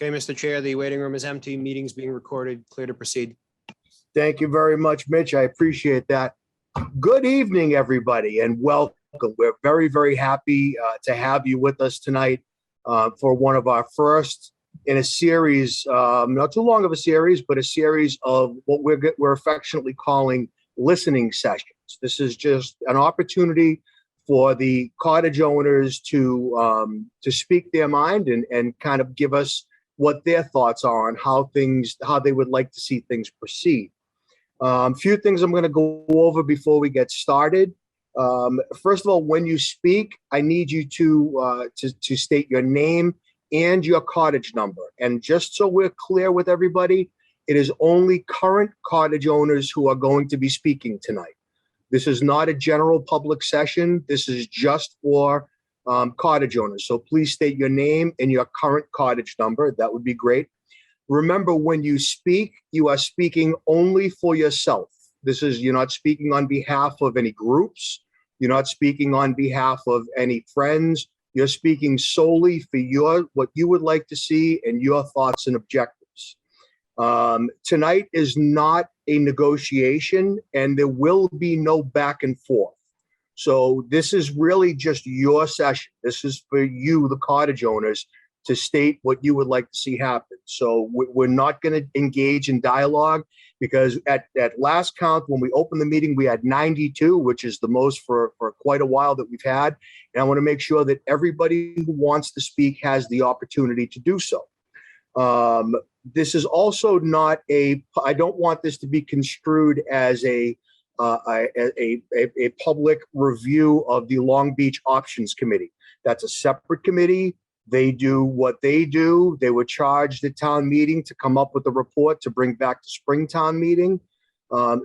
Okay, Mr. Chair, the waiting room is empty. Meeting's being recorded. Clear to proceed. Thank you very much, Mitch. I appreciate that. Good evening, everybody, and welcome. We're very, very happy to have you with us tonight for one of our first in a series, not too long of a series, but a series of what we're affectionately calling listening sessions. This is just an opportunity for the cottage owners to speak their mind and kind of give us what their thoughts are on how they would like to see things proceed. A few things I'm going to go over before we get started. First of all, when you speak, I need you to state your name and your cottage number. And just so we're clear with everybody, it is only current cottage owners who are going to be speaking tonight. This is not a general public session. This is just for cottage owners. So please state your name and your current cottage number. That would be great. Remember, when you speak, you are speaking only for yourself. You're not speaking on behalf of any groups. You're not speaking on behalf of any friends. You're speaking solely for what you would like to see and your thoughts and objectives. Tonight is not a negotiation, and there will be no back and forth. So this is really just your session. This is for you, the cottage owners, to state what you would like to see happen. So we're not going to engage in dialogue, because at last count, when we opened the meeting, we had 92, which is the most for quite a while that we've had. And I want to make sure that everybody who wants to speak has the opportunity to do so. This is also not I don't want this to be construed as a public review of the Long Beach Options Committee. That's a separate committee. They do what they do. They were charged at town meeting to come up with a report to bring back to Springtown meeting.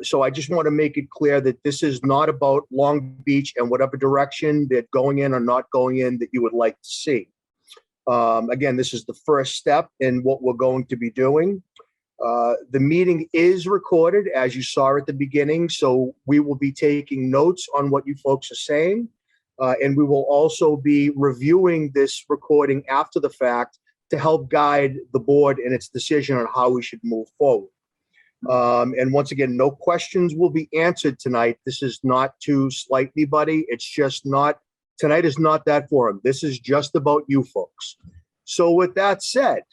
So I just want to make it clear that this is not about Long Beach and whatever direction they're going in or not going in that you would like to see. Again, this is the first step in what we're going to be doing. The meeting is recorded, as you saw at the beginning, so we will be taking notes on what you folks are saying. And we will also be reviewing this recording after the fact to help guide the board in its decision on how we should move forward. And once again, no questions will be answered tonight. This is not to slight anybody. It's just not, tonight is not that forum. This is just about you folks. So with that said,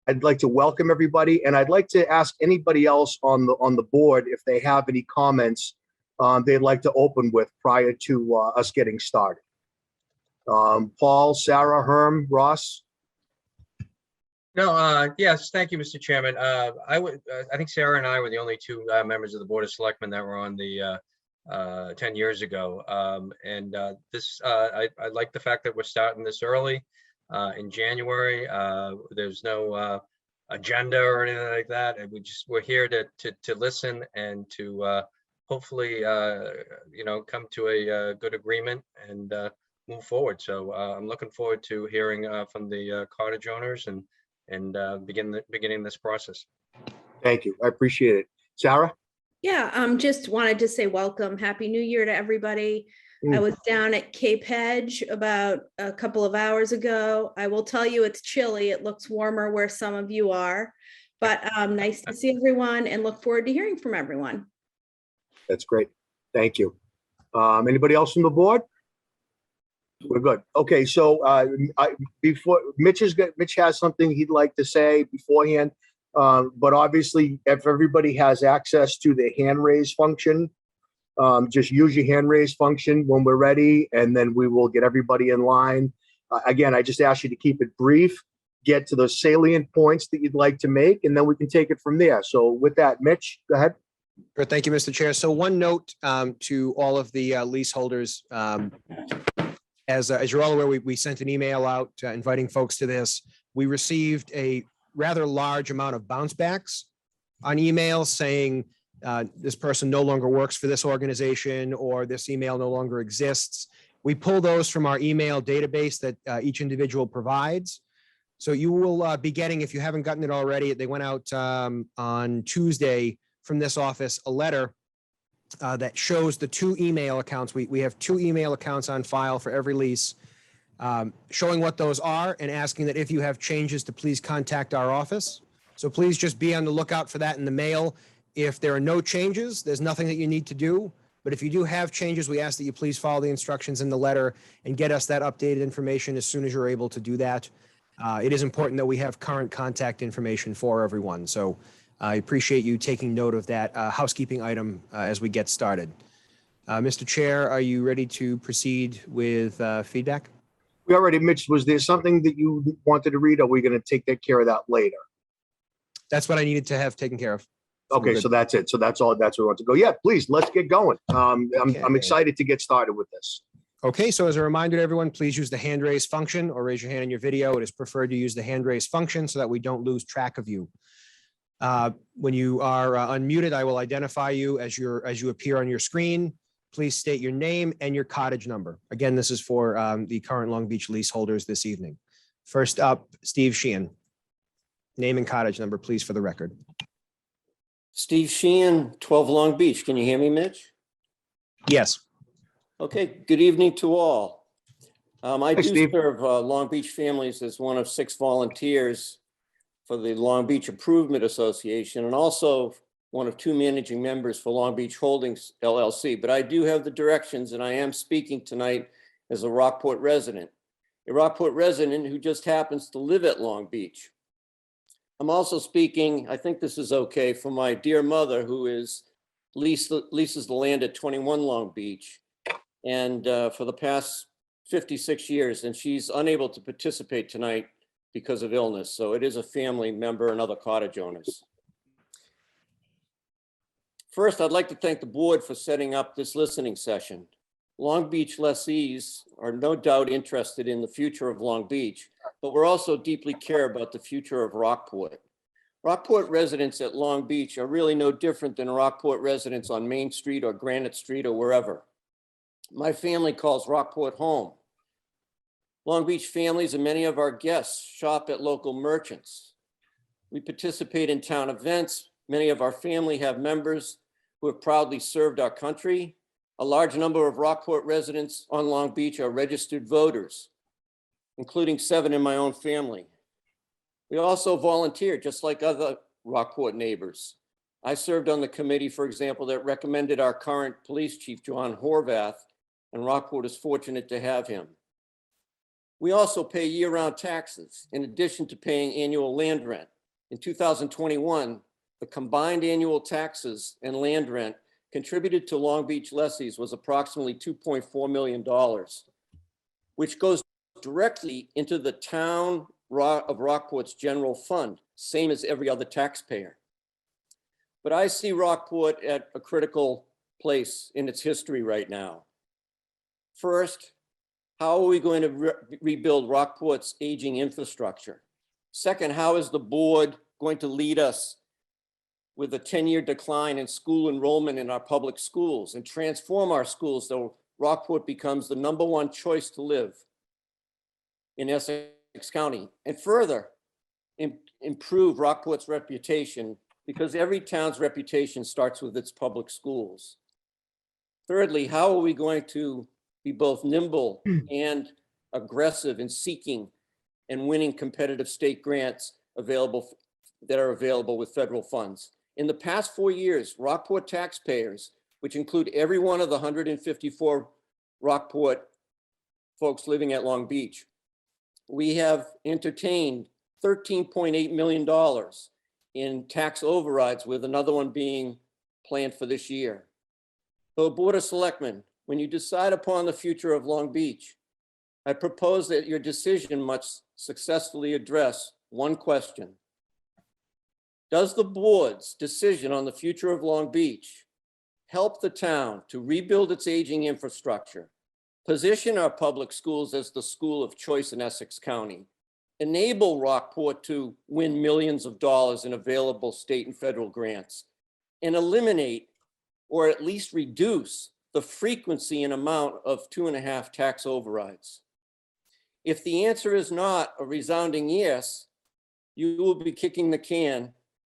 I'd like to welcome everybody, and I'd like to ask anybody else on the board if they have any comments they'd like to open with prior to us getting started. Paul, Sarah, Herm, Ross? No, yes, thank you, Mr. Chairman. I think Sarah and I were the only two members of the Board of Selectmen that were on the 10 years ago. I like the fact that we're starting this early in January. There's no agenda or anything like that. And we're here to listen and to hopefully, come to a good agreement and move forward. So I'm looking forward to hearing from the cottage owners and beginning this process. Thank you. I appreciate it. Sarah? Yeah, just wanted to say welcome. Happy New Year to everybody. I was down at Cape Hedge about a couple of hours ago. I will tell you it's chilly. It looks warmer where some of you are, but nice to see everyone and look forward to hearing from everyone. That's great. Thank you. Anybody else from the board? We're good. Okay, so before Mitch has something he'd like to say beforehand, but obviously if everybody has access to the hand raise function, just use your hand raise function when we're ready, and then we will get everybody in line. Again, I just ask you to keep it brief, get to those salient points that you'd like to make, and then we can take it from there. So with that, Mitch, go ahead. Sure, thank you, Mr. Chair. So one note to all of the leaseholders. As you're all aware, we sent an email out inviting folks to this. We received a rather large amount of bounce backs on emails saying this person no longer works for this organization or this email no longer exists. We pull those from our email database that each individual provides. So you will be getting, if you haven't gotten it already, they went out on Tuesday from this office, a letter that shows the two email accounts. We have two email accounts on file for every lease. showing what those are and asking that if you have changes to please contact our office. So please just be on the lookout for that in the mail. If there are no changes, there's nothing that you need to do. But if you do have changes, we ask that you please follow the instructions in the letter and get us that updated information as soon as you're able to do that. It is important that we have current contact information for everyone. So I appreciate you taking note of that housekeeping item as we get started. Mr. Chair, are you ready to proceed with feedback? We already, Mitch, was there something that you wanted to read? Or are we going to take care of that later? That's what I needed to have taken care of. Okay, so that's it. So that's all. That's where we want to go. Yeah, please, let's get going. I'm Okay. excited to get started with this. Okay, so as a reminder to everyone, please use the hand raise function or raise your hand in your video. It is preferred to use the hand raise function so that we don't lose track of you. When you are unmuted, I will identify you as you appear on your screen. Please state your name and your cottage number. Again, this is for the current Long Beach leaseholders this evening. First up, Steve Sheehan. Name and cottage number, please, for the record. Steve Sheehan, 12 Long Beach. Can you hear me, Mitch? Yes. Okay, good evening to all. I Hey, do Steve. serve Long Beach families as one of 6 volunteers for the Long Beach Improvement Association and also one of 2 managing members for Long Beach Holdings LLC. But I do have the directions and I am speaking tonight as a Rockport resident who just happens to live at Long Beach. I'm also speaking, I think this is okay, for my dear mother who leases the land at 21 Long Beach and for the past 56 years, and she's unable to participate tonight because of illness. So it is a family member and other cottage owners. First, I'd like to thank the board for setting up this listening session. Long Beach lessees are no doubt interested in the future of Long Beach, but we're also deeply care about the future of Rockport. Rockport residents at Long Beach are really no different than Rockport residents on Main Street or Granite Street or wherever. My family calls Rockport home. Long Beach families and many of our guests shop at local merchants. We participate in town events. Many of our family have members who have proudly served our country. A large number of Rockport residents on Long Beach are registered voters, including 7 in my own family. We also volunteer just like other Rockport neighbors. I served on the committee, for example, that recommended our current police chief, John Horvath, and Rockport is fortunate to have him. We also pay year-round taxes in addition to paying annual land rent. In 2021, the combined annual taxes and land rent contributed to Long Beach lessees was approximately $2.4 million, which goes directly into the town of Rockport's general fund, same as every other taxpayer. But I see Rockport at a critical place in its history right now. First, how are we going to rebuild Rockport's aging infrastructure? Second, how is the board going to lead us with a 10-year decline in school enrollment in our public schools and transform our schools so Rockport becomes the #1 choice to live in Essex County? And further, improve Rockport's reputation, because every town's reputation starts with its public schools. Thirdly, how are we going to be both nimble and aggressive in seeking and winning competitive state grants that are available with federal funds? In the past 4 years, Rockport taxpayers, which include every one of the 154 Rockport folks living at Long Beach, we have entertained $13.8 million in tax overrides, with another one being planned for this year. So, Board of Selectmen, when you decide upon the future of Long Beach, I propose that your decision must successfully address one question. Does the board's decision on the future of Long Beach help the town to rebuild its aging infrastructure, position our public schools as the school of choice in Essex County, enable Rockport to win millions of dollars in available state and federal grants, and eliminate or at least reduce the frequency and amount of 2.5 tax overrides? If the answer is not a resounding yes, you will be kicking the can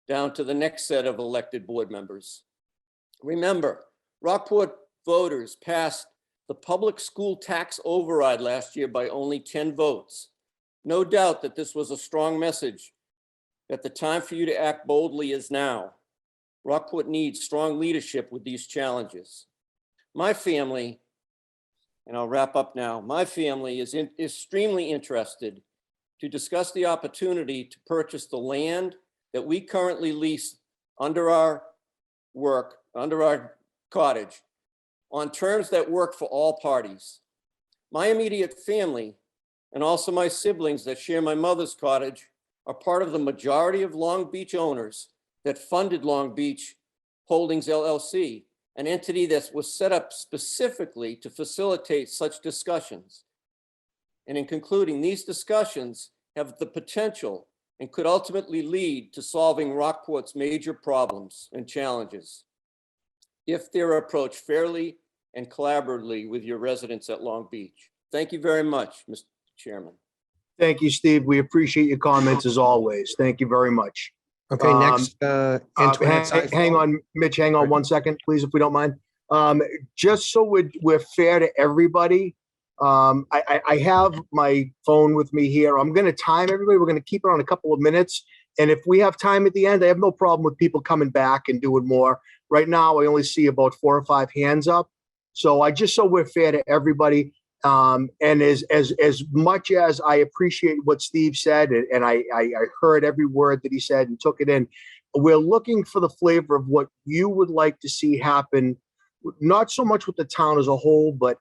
down to the next set of elected board members. Remember, Rockport voters passed the public school tax override last year by only 10 votes. No doubt that this was a strong message that the time for you to act boldly is now. Rockport needs strong leadership with these challenges. My family, and I'll wrap up now, my family is extremely interested to discuss the opportunity to purchase the land that we currently lease under our cottage on terms that work for all parties. My immediate family and also my siblings that share my mother's cottage are part of the majority of Long Beach owners that funded Long Beach Holdings LLC, an entity that was set up specifically to facilitate such discussions. And in concluding, these discussions have the potential and could ultimately lead to solving Rockport's major problems and challenges if they're approached fairly and collaboratively with your residents at Long Beach. Thank you very much, Mr. Chairman. Thank you, Steve. We appreciate your comments as always. Thank you very much. Okay, next, Antoinette Hang on, Mitch, hang on 1 second, please, if we don't mind. Just so we're fair to everybody, I have my phone with me here. I'm going to time everybody. We're going to keep it on a couple of minutes. And if we have time at the end, I have no problem with people coming back and doing more. Right now, I only see about 4 or 5 hands up. So just so we're fair to everybody, and as much as I appreciate what Steve said, and I heard every word that he said and took it in, we're looking for the flavor of what you would like to see happen, not so much with the town as a whole, but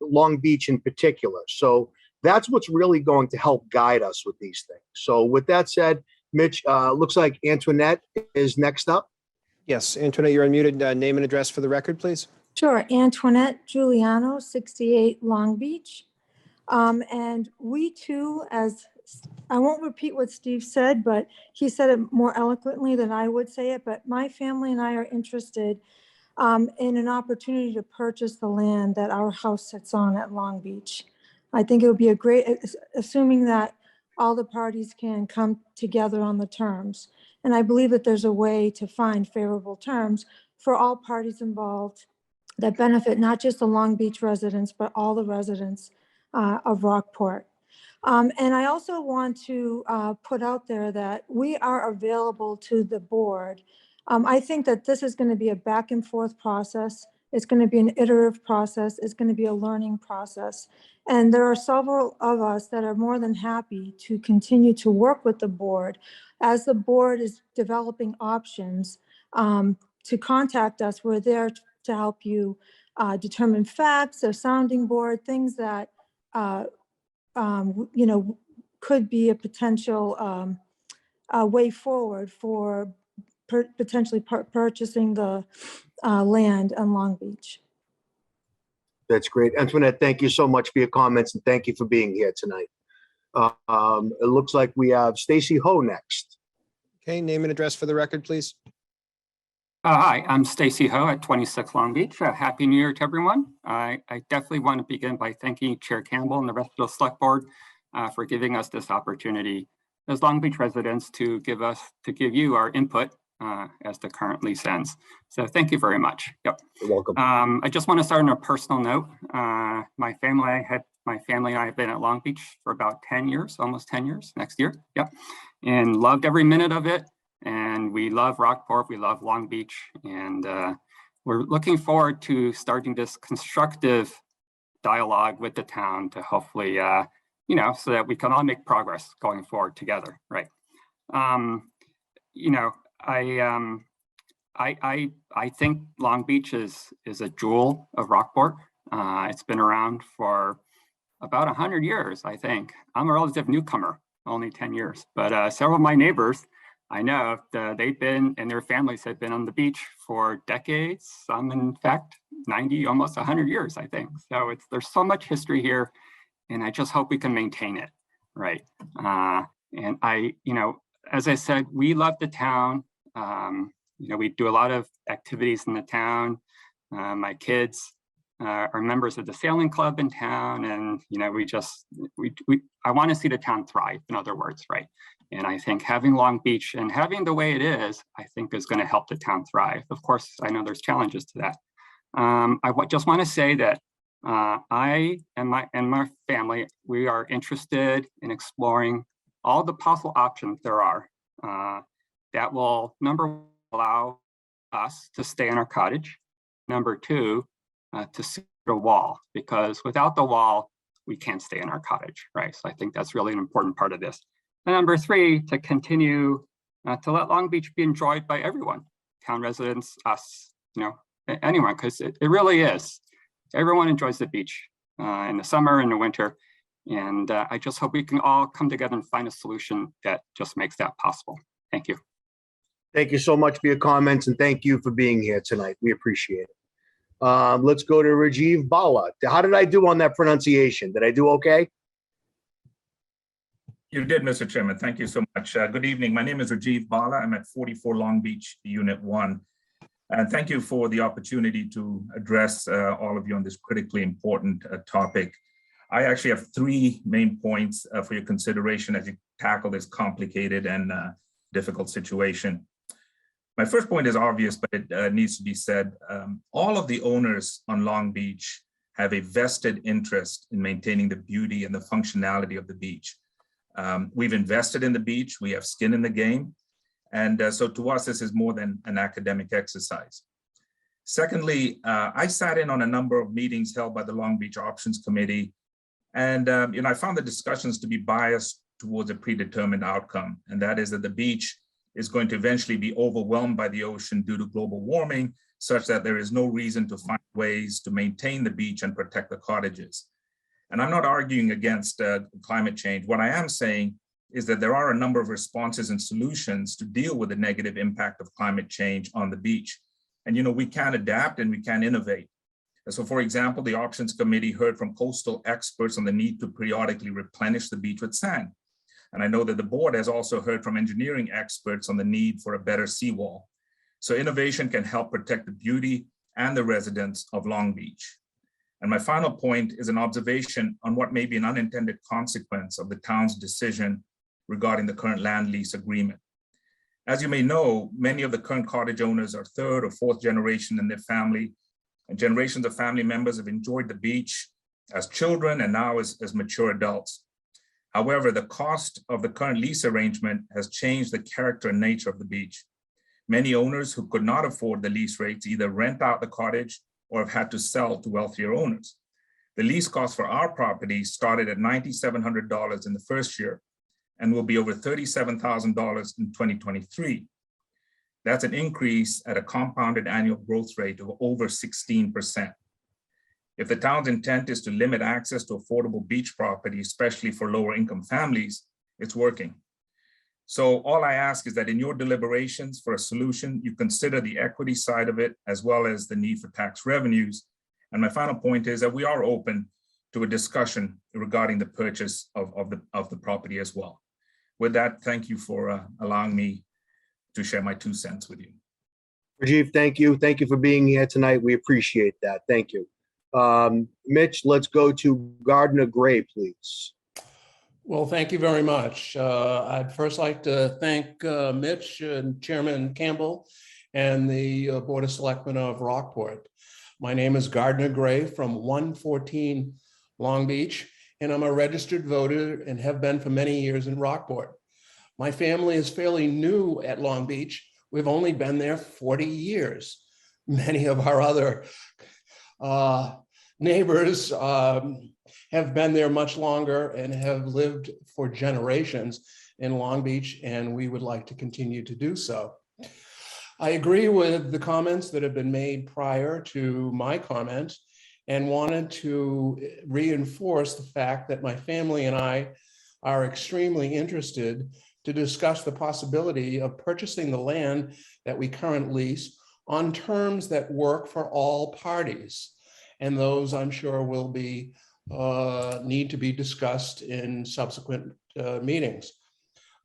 Long Beach in particular. So that's what's really going to help guide us with these things. So with that said, Mitch, looks like Antoinette is next up. Yes, Antoinette, you're unmuted. Name and address for the record, please. Sure, Antoinette Giuliano, 68 Long Beach. And we too, as I won't repeat what Steve said, but he said it more eloquently than I would say it, but my family and I are interested in an opportunity to purchase the land that our house sits on at Long Beach. I think it would be a great, assuming that all the parties can come together on the terms. And I believe that there's a way to find favorable terms for all parties involved that benefit not just the Long Beach residents, but all the residents of Rockport. And I also want to put out there that we are available to the board. I think that this is going to be a back and forth process. It's going to be an iterative process. It's going to be a learning process. And there are several of us that are more than happy to continue to work with the board as the board is developing options to contact us. We're there to help you determine facts, a sounding board, things that could be a potential way forward for potentially purchasing the land in Long Beach. That's great. Antoinette, thank you so much for your comments and thank you for being here tonight. It looks like we have Stacy Ho next. Okay, name and address for the record, please. Hi, I'm Stacy Ho at 26 Long Beach. Happy New Year to everyone. I definitely want to begin by thanking Chair Campbell and the rest of the Select Board for giving us this opportunity as Long Beach residents to give you our input as the current lease ends. So thank you very much. Yep. You're welcome. I just want to start on a personal note. My family and I have been at Long Beach for about 10 years, almost 10 years next year. Yep. And loved every minute of it. And we love Rockport, we love Long Beach, and we're looking forward to starting this constructive dialogue with the town to hopefully, so that we can all make progress going forward together, right? I think Long Beach is a jewel of Rockport. It's been around for about 100 years, I think. I'm a relative newcomer, only 10 years, but several of my neighbors, I know they've been, and their families have been on the beach for decades. Some, in fact, 90, almost 100 years, I think. So there's so much history here, and I just hope we can maintain it, right? And as I said, we love the town. We do a lot of activities in the town. My kids are members of the sailing club in town, and I want to see the town thrive. In other words, right? And I think having Long Beach and having the way it is, I think is going to help the town thrive. Of course, I know there's challenges to that. I just want to say that I and my family, we are interested in exploring all the possible options there are that will, number one, allow us to stay in our cottage. Number two, to secure a wall, because without the wall, we can't stay in our cottage, right? So I think that's really an important part of this. And number three, to continue to let Long Beach be enjoyed by everyone, town residents, us, anyone, because it really is. Everyone enjoys the beach in the summer and the winter. And I just hope we can all come together and find a solution that just makes that possible. Thank you. Thank you so much for your comments, and thank you for being here tonight. We appreciate it. Let's go to Rajiv Bala. How did I do on that pronunciation? Did I do okay? You did, Mr. Chairman. Thank you so much. Good evening. My name is Rajiv Bala. I'm at 44 Long Beach, Unit 1. And thank you for the opportunity to address all of you on this critically important topic. I actually have three main points for your consideration as you tackle this complicated and difficult situation. My first point is obvious, but it needs to be said. All of the owners on Long Beach have a vested interest in maintaining the beauty and the functionality of the beach. We've invested in the beach, we have skin in the game. And so to us, this is more than an academic exercise. Secondly, I sat in on a number of meetings held by the Long Beach Options Committee. And I found the discussions to be biased towards a predetermined outcome. And that is that the beach is going to eventually be overwhelmed by the ocean due to global warming, such that there is no reason to find ways to maintain the beach and protect the cottages. And I'm not arguing against climate change. What I am saying is that there are a number of responses and solutions to deal with the negative impact of climate change on the beach. And we can adapt and we can innovate. So for example, the Options Committee heard from coastal experts on the need to periodically replenish the beach with sand. And I know that the board has also heard from engineering experts on the need for a better seawall. So innovation can help protect the beauty and the residents of Long Beach. And my final point is an observation on what may be an unintended consequence of the town's decision regarding the current land lease agreement. As you may know, many of the current cottage owners are third or fourth generation in their family, and generations of family members have enjoyed the beach as children and now as mature adults. However, the cost of the current lease arrangement has changed the character and nature of the beach. Many owners who could not afford the lease rates either rent out the cottage or have had to sell to wealthier owners. The lease cost for our property started at $9,700 in the first year and will be over $37,000 in 2023. That's an increase at a compounded annual growth rate of over 16%. If the town's intent is to limit access to affordable beach property, especially for lower income families, it's working. So all I ask is that in your deliberations for a solution, you consider the equity side of it, as well as the need for tax revenues. And my final point is that we are open to a discussion regarding the purchase of the property as well. With that, thank you for allowing me to share my 2 cents with you. Rajiv, thank you. Thank you for being here tonight. We appreciate that. Thank you. Mitch, let's go to Gardner Gray, please. Well, thank you very much. I'd first like to thank Mitch and Chairman Campbell and the Board of Selectmen of Rockport. My name is Gardner Gray from 114 Long Beach, and I'm a registered voter and have been for many years in Rockport. My family is fairly new at Long Beach. We've only been there 40 years. Many of our other neighbors have been there much longer and have lived for generations in Long Beach, and we would like to continue to do so. I agree with the comments that have been made prior to my comment and wanted to reinforce the fact that my family and I are extremely interested to discuss the possibility of purchasing the land that we currently lease on terms that work for all parties. And those, I'm sure, will be need to be discussed in subsequent meetings.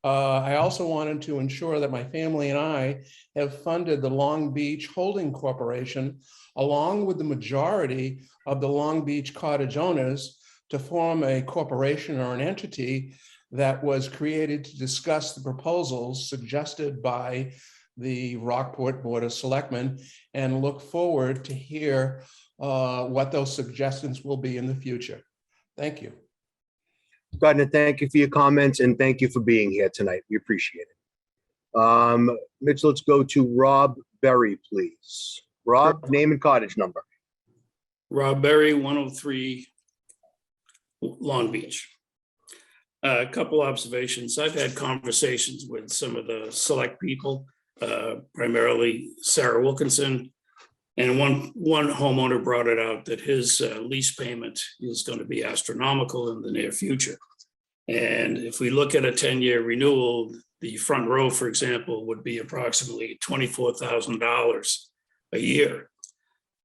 I also wanted to ensure that my family and I have funded the Long Beach Holding Corporation, along with the majority of the Long Beach cottage owners, to form a corporation or an entity that was created to discuss the proposals suggested by the Rockport Board of Selectmen and look forward to hear what those suggestions will be in the future. Thank you. Gardner, thank you for your comments and thank you for being here tonight. We appreciate it. Mitch, let's go to Rob Berry, please. Rob, name and cottage number. Rob Berry, 103 Long Beach. A couple observations. I've had conversations with some of the select people, primarily Sarah Wilkinson. And one homeowner brought it out that his lease payment is going to be astronomical in the near future. And if we look at a 10-year renewal, the front row, for example, would be approximately $24,000 a year.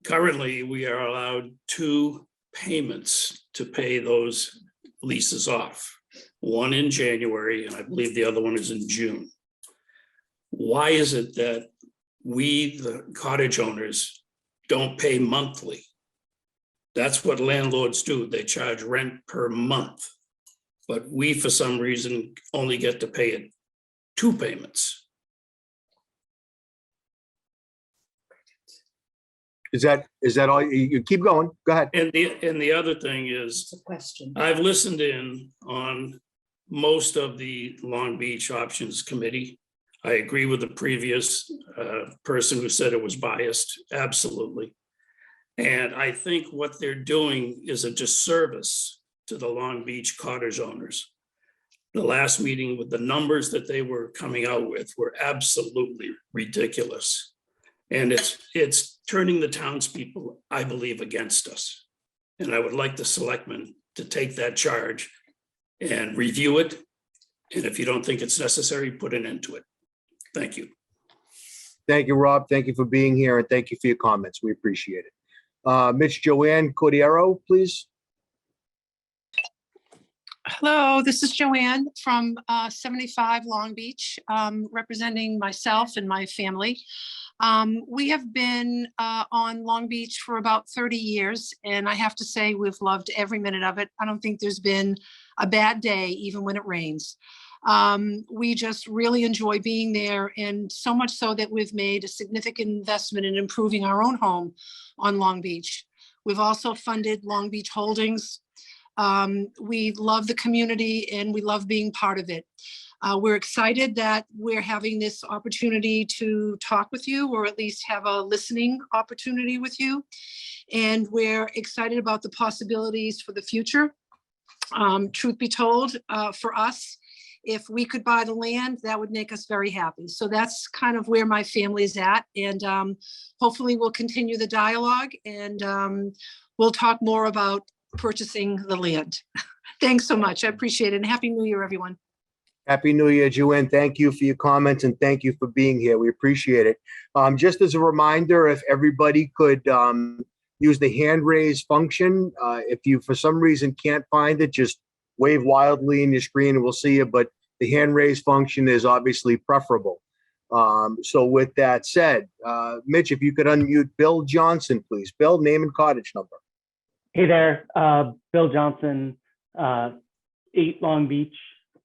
Currently, we are allowed 2 payments to pay those leases off. One in January, and I believe the other one is in June. Why is it that we, the cottage owners, don't pay monthly? That's what landlords do. They charge rent per month. But we, for some reason, only get to pay it 2 payments. Is that all? You keep going. Go ahead. And the other thing is, I've listened in on most of the Long Beach Options Committee. I agree with the previous person who said it was biased, absolutely. And I think what they're doing is a disservice to the Long Beach cottage owners. The last meeting with the numbers that they were coming out with were absolutely ridiculous. And it's turning the townspeople, I believe, against us. And I would like the selectmen to take that charge and review it. And if you don't think it's necessary, put an end to it. Thank you. Thank you, Rob. Thank you for being here and thank you for your comments. We appreciate it. Mitch, Joanne Cordiero, please. Hello, this is Joanne from 75 Long Beach, representing myself and my family. We have been on Long Beach for about 30 years, and I have to say we've loved every minute of it. I don't think there's been a bad day, even when it rains. We just really enjoy being there, and so much so that we've made a significant investment in improving our own home on Long Beach. We've also funded Long Beach Holdings. We love the community and we love being part of it. We're excited that we're having this opportunity to talk with you, or at least have a listening opportunity with you. And we're excited about the possibilities for the future. Truth be told, for us, if we could buy the land, that would make us very happy. So that's kind of where my family is at. And hopefully we'll continue the dialogue, and we'll talk more about purchasing the land. Thanks so much. I appreciate it. And Happy New Year, everyone. Happy New Year, Joanne. Thank you for your comments and thank you for being here. We appreciate it. Just as a reminder, if everybody could use the hand raise function. If you, for some reason, can't find it, just wave wildly in your screen and we'll see you. But the hand raise function is obviously preferable. So with that said, Mitch, if you could unmute Bill Johnson, please. Bill, name and cottage number. Hey there, Bill Johnson, 8 Long Beach.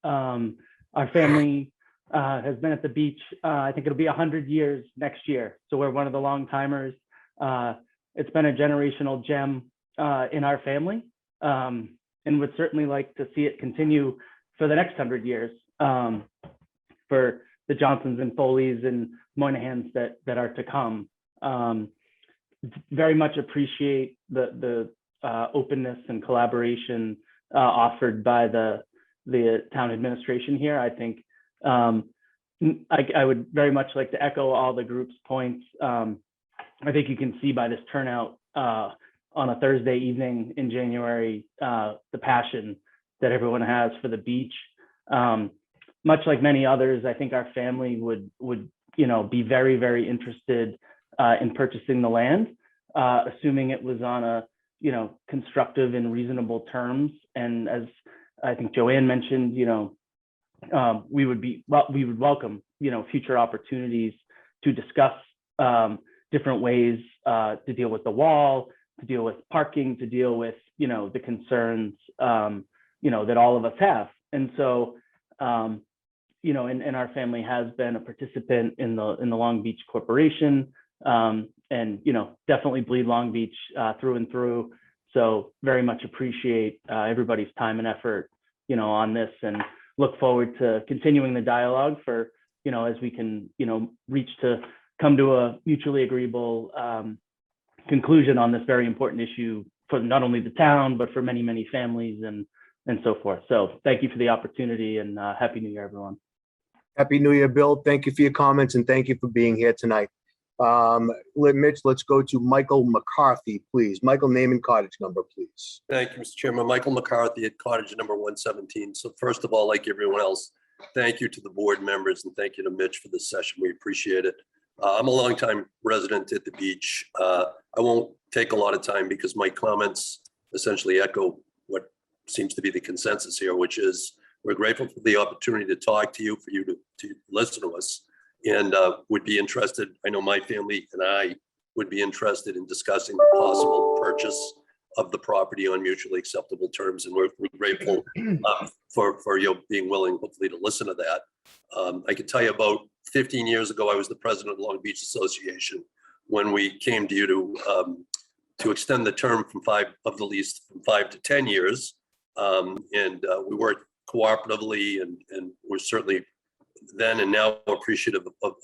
Our family has been at the beach. I think it'll be 100 years next year. So we're one of the long timers. It's been a generational gem in our family, and would certainly like to see it continue for the next 100 years for the Johnsons and Foleys and Moynahans that are to come. Very much appreciate the openness and collaboration offered by the town administration here. I think I would very much like to echo all the group's points. I think you can see by this turnout on a Thursday evening in January, the passion that everyone has for the beach. Much like many others, I think our family would be very, very interested in purchasing the land, assuming it was on a constructive and reasonable terms. And as I think Joanne mentioned, we would welcome future opportunities to discuss different ways to deal with the wall, to deal with parking, to deal with the concerns that all of us have. And so you know, and our family has been a participant in the Long Beach Corporation, and, you know, definitely bleed Long Beach through and through. So very much appreciate everybody's time and effort, you know, on this, and look forward to continuing the dialogue for, you know, as we can, you know, come to a mutually agreeable conclusion on this very important issue for not only the town, but for many, many families and so forth. So thank you for the opportunity, and Happy New Year, everyone. Happy New Year, Bill. Thank you for your comments and thank you for being here tonight. Mitch, let's go to Michael McCarthy, please. Michael, name and cottage number, please. Thank you, Mr. Chairman. Michael McCarthy at cottage number 117. So first of all, like everyone else, thank you to the board members and thank you to Mitch for this session. We appreciate it. I'm a longtime resident at the beach. I won't take a lot of time because my comments essentially echo what seems to be the consensus here, which is we're grateful for the opportunity to talk to you, for you to listen to us, and would be interested. I know my family and I would be interested in discussing the possible purchase of the property on mutually acceptable terms, and we're grateful for you being willing, hopefully, to listen to that. I can tell you about 15 years ago, I was the president of the Long Beach Association when we came to you to extend the term from the lease from 5 to 10 years. We worked cooperatively and we're certainly then and now appreciative of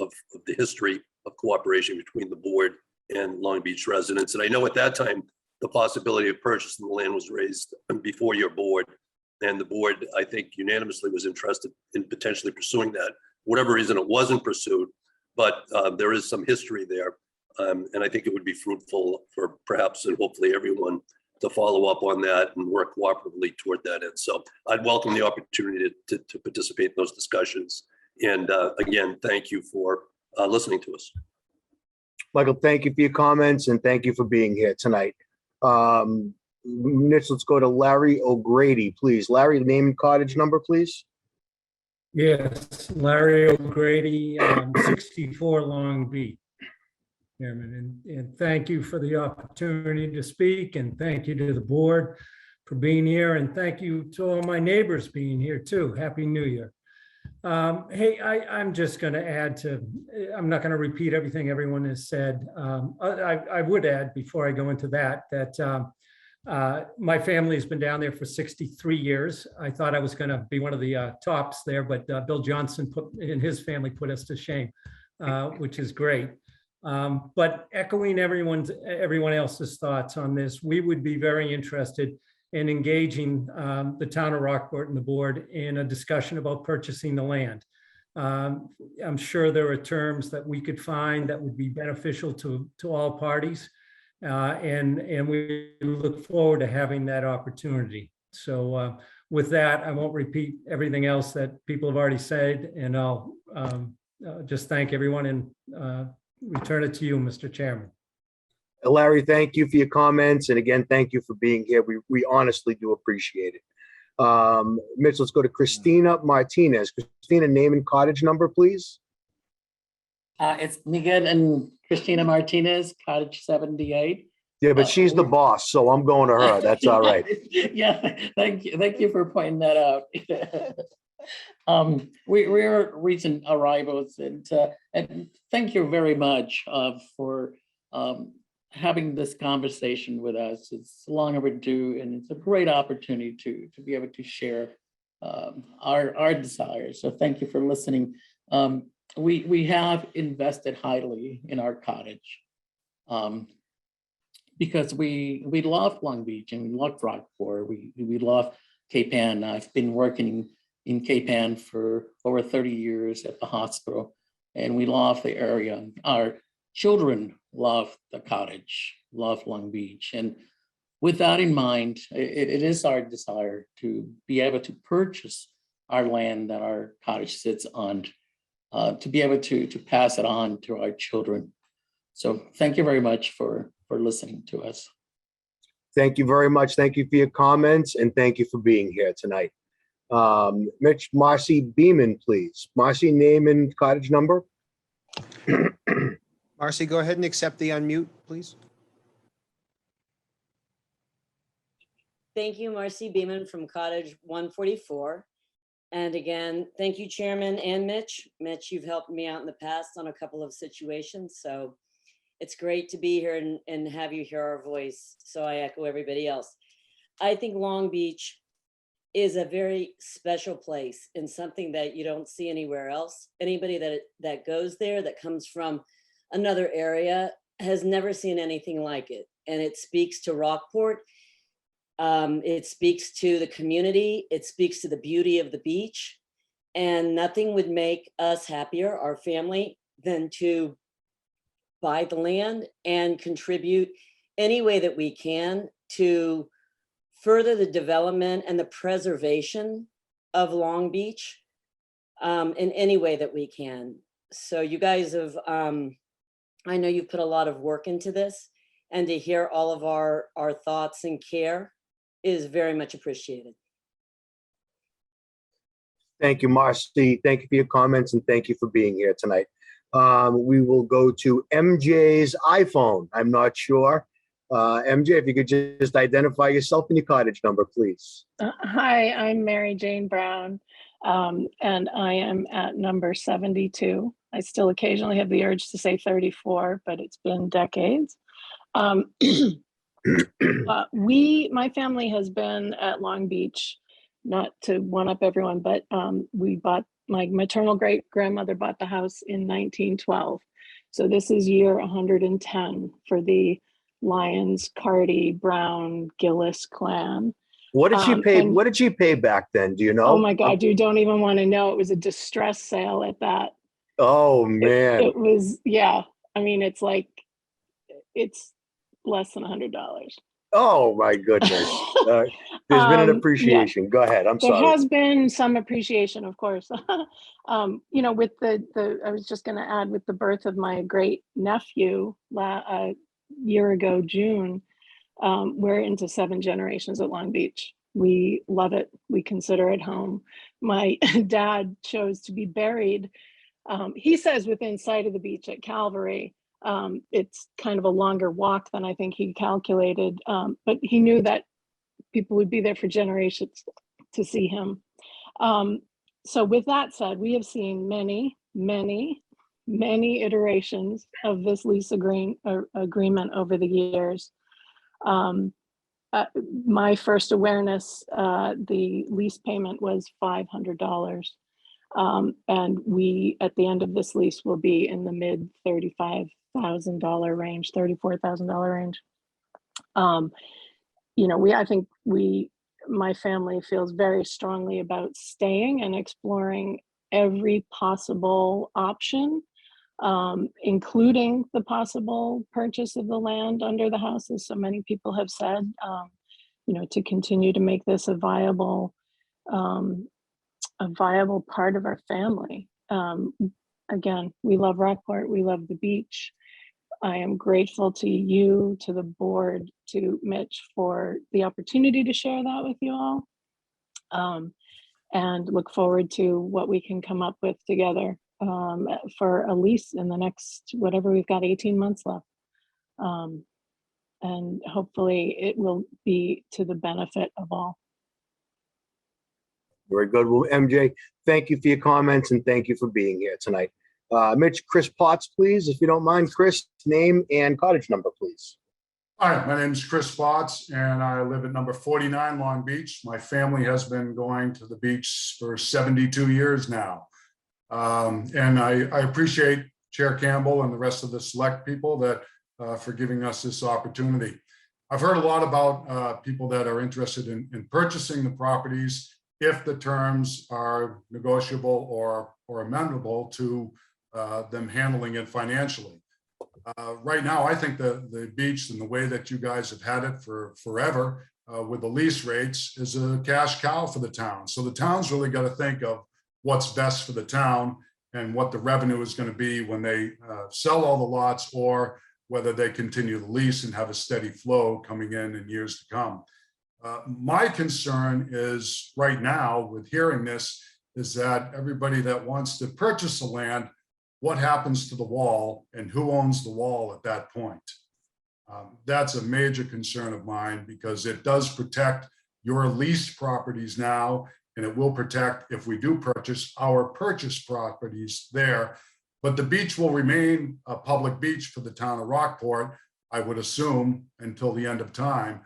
the history of cooperation between the board and Long Beach residents. And I know at that time, the possibility of purchasing the land was raised before your board. And the board, I think, unanimously was interested in potentially pursuing that. Whatever reason, it wasn't pursued, but there is some history there. And I think it would be fruitful for perhaps and hopefully everyone to follow up on that and work cooperatively toward that end. So I'd welcome the opportunity to participate in those discussions. And again, thank you for listening to us. Michael, thank you for your comments and thank you for being here tonight. Next, let's go to Larry O'Grady, please. Larry, name and cottage number, please. Yes, Larry O'Grady, 64 Long Beach. Chairman, and thank you for the opportunity to speak, and thank you to the board for being here, and thank you to all my neighbors being here too. Happy New Year. Hey, I'm just going to add I'm not going to repeat everything everyone has said. I would add before I go into that my family has been down there for 63 years. I thought I was going to be one of the tops there, but Bill Johnson and his family put us to shame, which is great. But echoing everyone else's thoughts on this, we would be very interested in engaging the town of Rockport and the board in a discussion about purchasing the land. I'm sure there are terms that we could find that would be beneficial to all parties. And we look forward to having that opportunity. So with that, I won't repeat everything else that people have already said, and I'll just thank everyone and return it to you, Mr. Chairman. Larry, thank you for your comments. And again, thank you for being here. We honestly do appreciate it. Mitch, let's go to Christina Martinez. Christina, name and cottage number, please. It's Miguel and Christina Martinez, cottage 78. Yeah, but she's the boss, so I'm going to her. That's all right. Yeah, thank you for pointing that out. We're recent arrivals, and thank you very much for having this conversation with us. It's long overdue, and it's a great opportunity to be able to share our desires. So thank you for listening. We have invested highly in our cottage because we love Long Beach and we love Rockport. We love Cape Ann. I've been working in Cape Ann for over 30 years at the hospital, and we love the area. Our children love the cottage, love Long Beach. And with that in mind, it is our desire to be able to purchase our land that our cottage sits on, to be able to pass it on to our children. So thank you very much for listening to us. Thank you very much. Thank you for your comments and thank you for being here tonight. Mitch, Marcy Beeman, please. Marcy, name and cottage number. Marcy, go ahead and accept the unmute, please. Thank you, Marcy Beeman from cottage 144. And again, thank you, Chairman and Mitch. Mitch, you've helped me out in the past on a couple of situations, so it's great to be here and have you hear our voice. So I echo everybody else. I think Long Beach is a very special place and something that you don't see anywhere else. Anybody that goes there, that comes from another area, has never seen anything like it. And it speaks to Rockport. It speaks to the community. It speaks to the beauty of the beach. And nothing would make us happier, our family, than to buy the land and contribute any way that we can to further the development and the preservation of Long Beach in any way that we can. So you guys have, I know you've put a lot of work into this, and to hear all of our thoughts and care is very much appreciated. Thank you, Marcy. Thank you for your comments and thank you for being here tonight. We will go to MJ's iPhone. I'm not sure. MJ, if you could just identify yourself and your cottage number, please. Hi, I'm Mary Jane Brown, and I am at number 72. I still occasionally have the urge to say 34, but it's been decades. My family has been at Long Beach, not to one up everyone, but my maternal great grandmother bought the house in 1912. So this is year 110 for the Lyons, Carty, Brown, Gillis clan. What did she pay? What did she pay back then? Do you know? Oh my God, you don't even want to know. It was a distress sale at that. Oh man. It was, yeah. I mean, it's less than $100. Oh my goodness. There's been an appreciation. Yeah. Go ahead. I'm sorry. There has been some appreciation, of course. You know, with I was just going to add, with the birth of my great nephew a year ago, June, we're into 7 generations at Long Beach. We love it. We consider it home. My dad chose to be buried, he says, within sight of the beach at Calvary. It's kind of a longer walk than I think he calculated, but he knew that people would be there for generations to see him. So with that said, we have seen many, many, many iterations of this lease agreement over the years. My first awareness, the lease payment was $500. And we, at the end of this lease, will be in the mid $35,000 range, $34,000 range. You know, I think my family feels very strongly about staying and exploring every possible option, including the possible purchase of the land under the house, as so many people have said, you know, to continue to make this a viable part of our family. Again, we love Rockport, we love the beach. I am grateful to you, to the board, to Mitch for the opportunity to share that with you all. And look forward to what we can come up with together for a lease in the next, whatever we've got, 18 months left. And hopefully it will be to the benefit of all. Very good. Well, MJ, thank you for your comments and thank you for being here tonight. Mitch, Chris Potts, please, if you don't mind. Chris, name and cottage number, please. Hi, my name is Chris Potts and I live at number 49 Long Beach. My family has been going to the beach for 72 years now. And I appreciate Chair Campbell and the rest of the select people that for giving us this opportunity. I've heard a lot about people that are interested in purchasing the properties if the terms are negotiable or amenable to them handling it financially. Right now, I think the beach and the way that you guys have had it for forever with the lease rates is a cash cow for the town. So the town's really got to think of what's best for the town and what the revenue is going to be when they sell all the lots, or whether they continue the lease and have a steady flow coming in years to come. My concern is right now with hearing this is that everybody that wants to purchase the land, what happens to the wall and who owns the wall at that point? That's a major concern of mine because it does protect your leased properties now and it will protect, if we do purchase, our purchase properties there. But the beach will remain a public beach for the town of Rockport, I would assume, until the end of time.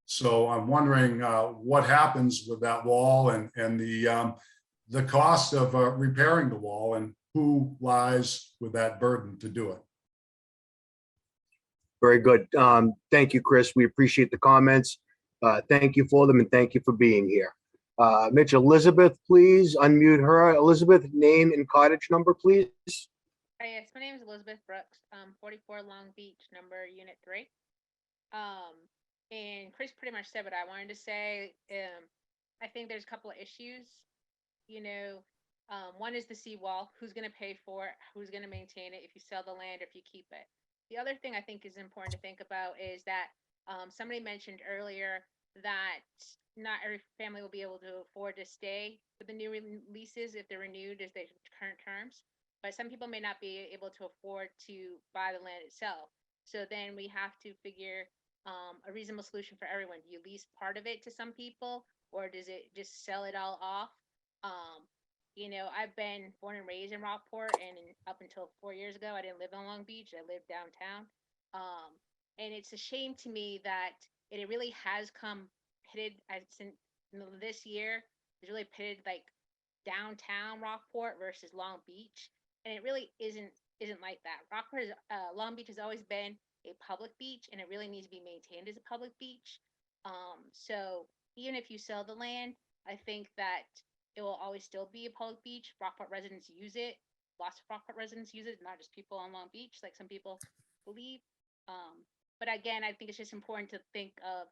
So I'm wondering what happens with that wall and the cost of repairing the wall, and who lies with that burden to do it. Very good. Thank you, Chris. We appreciate the comments. Thank you for them, and thank you for being here. Mitch, Elizabeth, please unmute her. Elizabeth, name and cottage number, please. Hi, yes, my name is Elizabeth Brooks, 44 Long Beach, number unit 3. And Chris pretty much said what I wanted to say. I think there's a couple of issues. You know, one is the seawall. Who's going to pay for it? Who's going to maintain it if you sell the land or if you keep it? The other thing I think is important to think about is that somebody mentioned earlier that not every family will be able to afford to stay with the new leases if they're renewed as their current terms. But some people may not be able to afford to buy the land itself. So then we have to figure a reasonable solution for everyone. Do you lease part of it to some people, or does it just sell it all off? You know, I've been born and raised in Rockport, and up until 4 years ago, I didn't live on Long Beach. I lived downtown. And it's a shame to me that it really has come pitted since this year. It's really pitted like downtown Rockport versus Long Beach. And it really isn't like that. Long Beach has always been a public beach, and it really needs to be maintained as a public beach. So even if you sell the land, I think that it will always still be a public beach. Rockport residents use it. Lots of Rockport residents use it, not just people on Long Beach, like some people believe. But again, I think it's just important to think of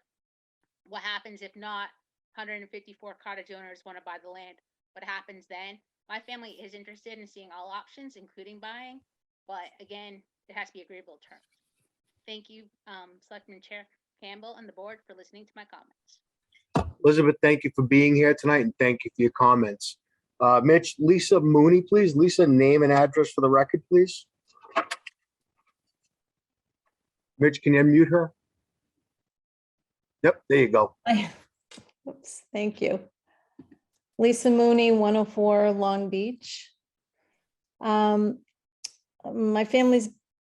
what happens if not 154 cottage owners want to buy the land. What happens then? My family is interested in seeing all options, including buying, but again, it has to be agreeable terms. Thank you, Selectman Chair Campbell and the board for listening to my comments. Elizabeth, thank you for being here tonight, and thank you for your comments. Mitch, Lisa Mooney, please. Lisa, name and address for the record, please. Mitch, can you unmute her? Yep, there you go. Oops, thank you. Lisa Mooney, 104 Long Beach. My family's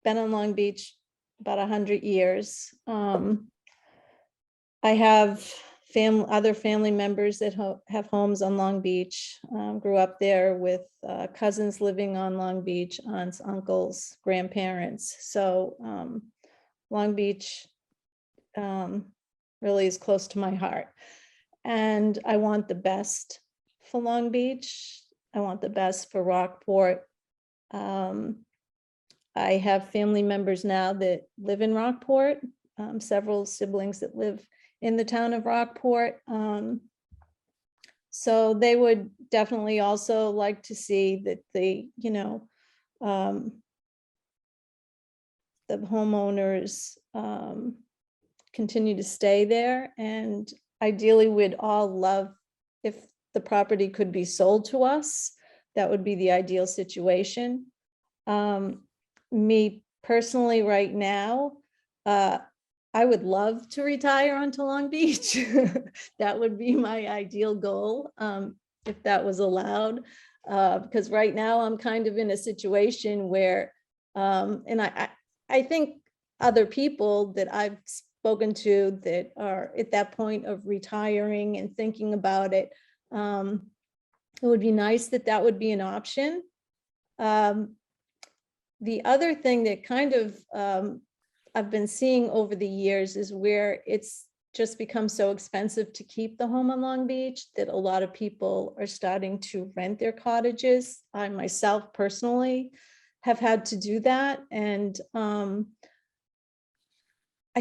been on Long Beach about 100 years. I have other family members that have homes on Long Beach. Grew up there with cousins living on Long Beach, aunts, uncles, grandparents. So Long Beach really is close to my heart. And I want the best for Long Beach. I want the best for Rockport. I have family members now that live in Rockport, several siblings that live in the town of Rockport. So they would definitely also like to see that the homeowners continue to stay there. And ideally, we'd all love if the property could be sold to us. That would be the ideal situation. Me personally, right now, I would love to retire onto Long Beach. That would be my ideal goal, if that was allowed. Because right now I'm kind of in a situation where, and I think other people that I've spoken to that are at that point of retiring and thinking about it, it would be nice that that would be an option. The other thing that kind of I've been seeing over the years is where it's just become so expensive to keep the home on Long Beach that a lot of people are starting to rent their cottages. I myself personally have had to do that. And I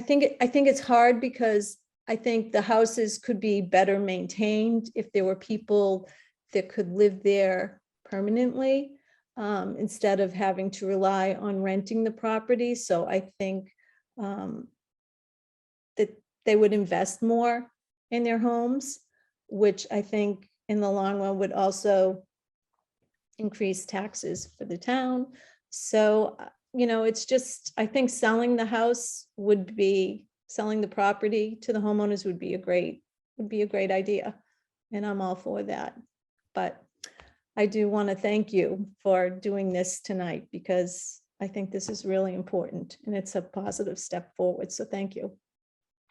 think it's hard because I think the houses could be better maintained if there were people that could live there permanently, instead of having to rely on renting the property. So I think that they would invest more in their homes, which I think in the long run would also increase taxes for the town. So, it's just, I think selling the property to the homeowners would be a great idea. and I'm all for that. But I do want to thank you for doing this tonight, because I think this is really important and it's a positive step forward. So thank you.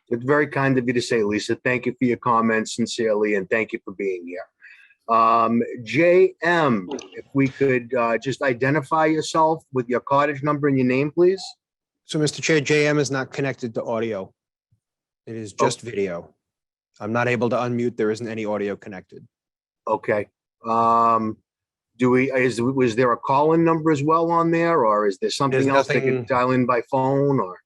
It's very kind of you to say, Lisa. Thank you for your comments sincerely, and thank you for being here. JM, if we could just identify yourself with your cottage number and your name, please. So, Mr. Chair, JM is not connected to audio. It is just video. I'm not able to unmute. There isn't any audio connected. Okay. Was there a call-in number as well on there, or is there something else they could dial in by phone, or?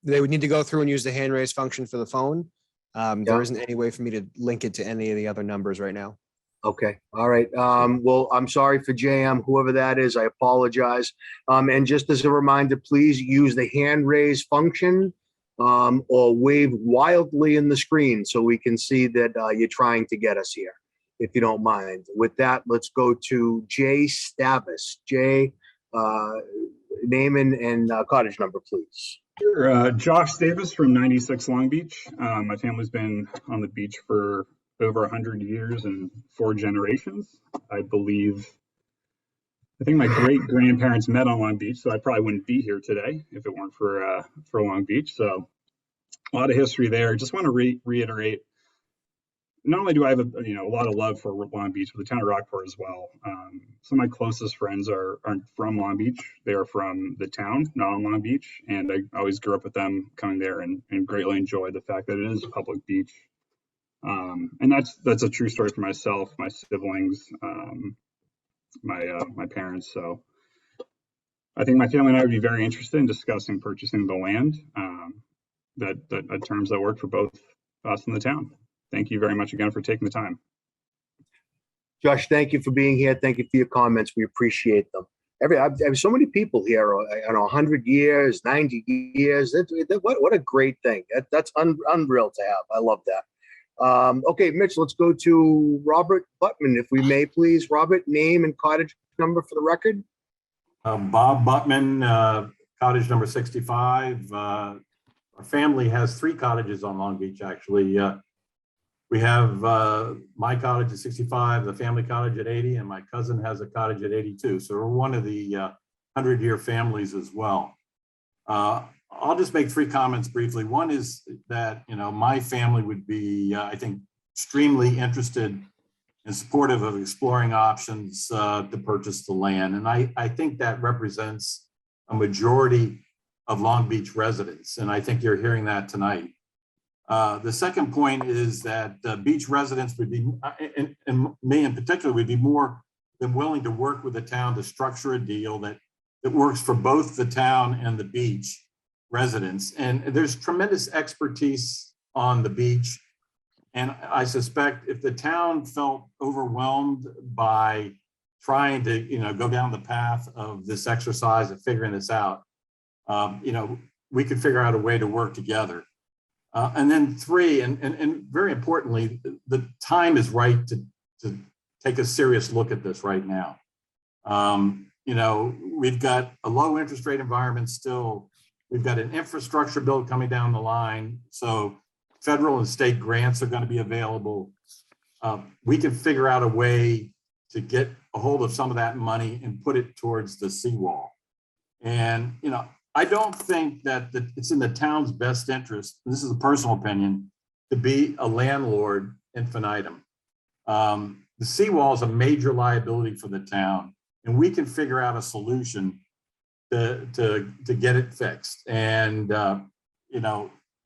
They would need to go through and use the hand raise function for the phone. There isn't any way for me to link it to any of the other numbers right now. Okay, all right. Well, I'm sorry for JM, whoever that is, I apologize. And just as a reminder, please use the hand raise function or wave wildly in the screen so we can see that you're trying to get us here, if you don't mind. With that, let's go to Jay Stavis. Jay, name and cottage number, please. Sure. Josh Davis from 96 Long Beach. My family's been on the beach for over 100 years and 4 generations. I think my great grandparents met on Long Beach, so I probably wouldn't be here today if it weren't for Long Beach. So a lot of history there. Just want to reiterate, not only do I have a lot of love for Long Beach, but the town of Rockport as well. Some of my closest friends aren't from Long Beach. They are from the town, not on Long Beach. And I always grew up with them coming there and greatly enjoy the fact that it is a public beach. And that's a true story for myself, my siblings, my parents. So I think my family and I would be very interested in discussing purchasing the land that terms that work for both us and the town. Thank you very much again for taking the time. Josh, thank you for being here. Thank you for your comments. We appreciate them. I have so many people here, 100 years, 90 years. What a great thing. That's unreal to have. I love that. Okay, Mitch, let's go to Robert Buttman, if we may, please. Robert, name and cottage number for the record. Bob Buttman, cottage number 65. Our family has 3 cottages on Long Beach, actually. We have my cottage at 65, the family cottage at 80, and my cousin has a cottage at 82. So we're one of the 100-year families as well. I'll just make 3 comments briefly. One is that, my family would be, I think, extremely interested and supportive of exploring options to purchase the land. And I think that represents a majority of Long Beach residents. And I think you're hearing that tonight. The second point is that beach residents would be, and me in particular, would be more than willing to work with the town to structure a deal that works for both the town and the beach residents. And there's tremendous expertise on the beach. And I suspect if the town felt overwhelmed by trying to, go down the path of this exercise of figuring this out, we could figure out a way to work together. And then 3, and very importantly, the time is right to take a serious look at this right now. We've got a low interest rate environment still. We've got an infrastructure bill coming down the line. So federal and state grants are going to be available. We can figure out a way to get a hold of some of that money and put it towards the seawall. And, I don't think that it's in the town's best interest, this is a personal opinion, to be a landlord infinitum. The seawall is a major liability for the town, and we can figure out a solution to get it fixed. And,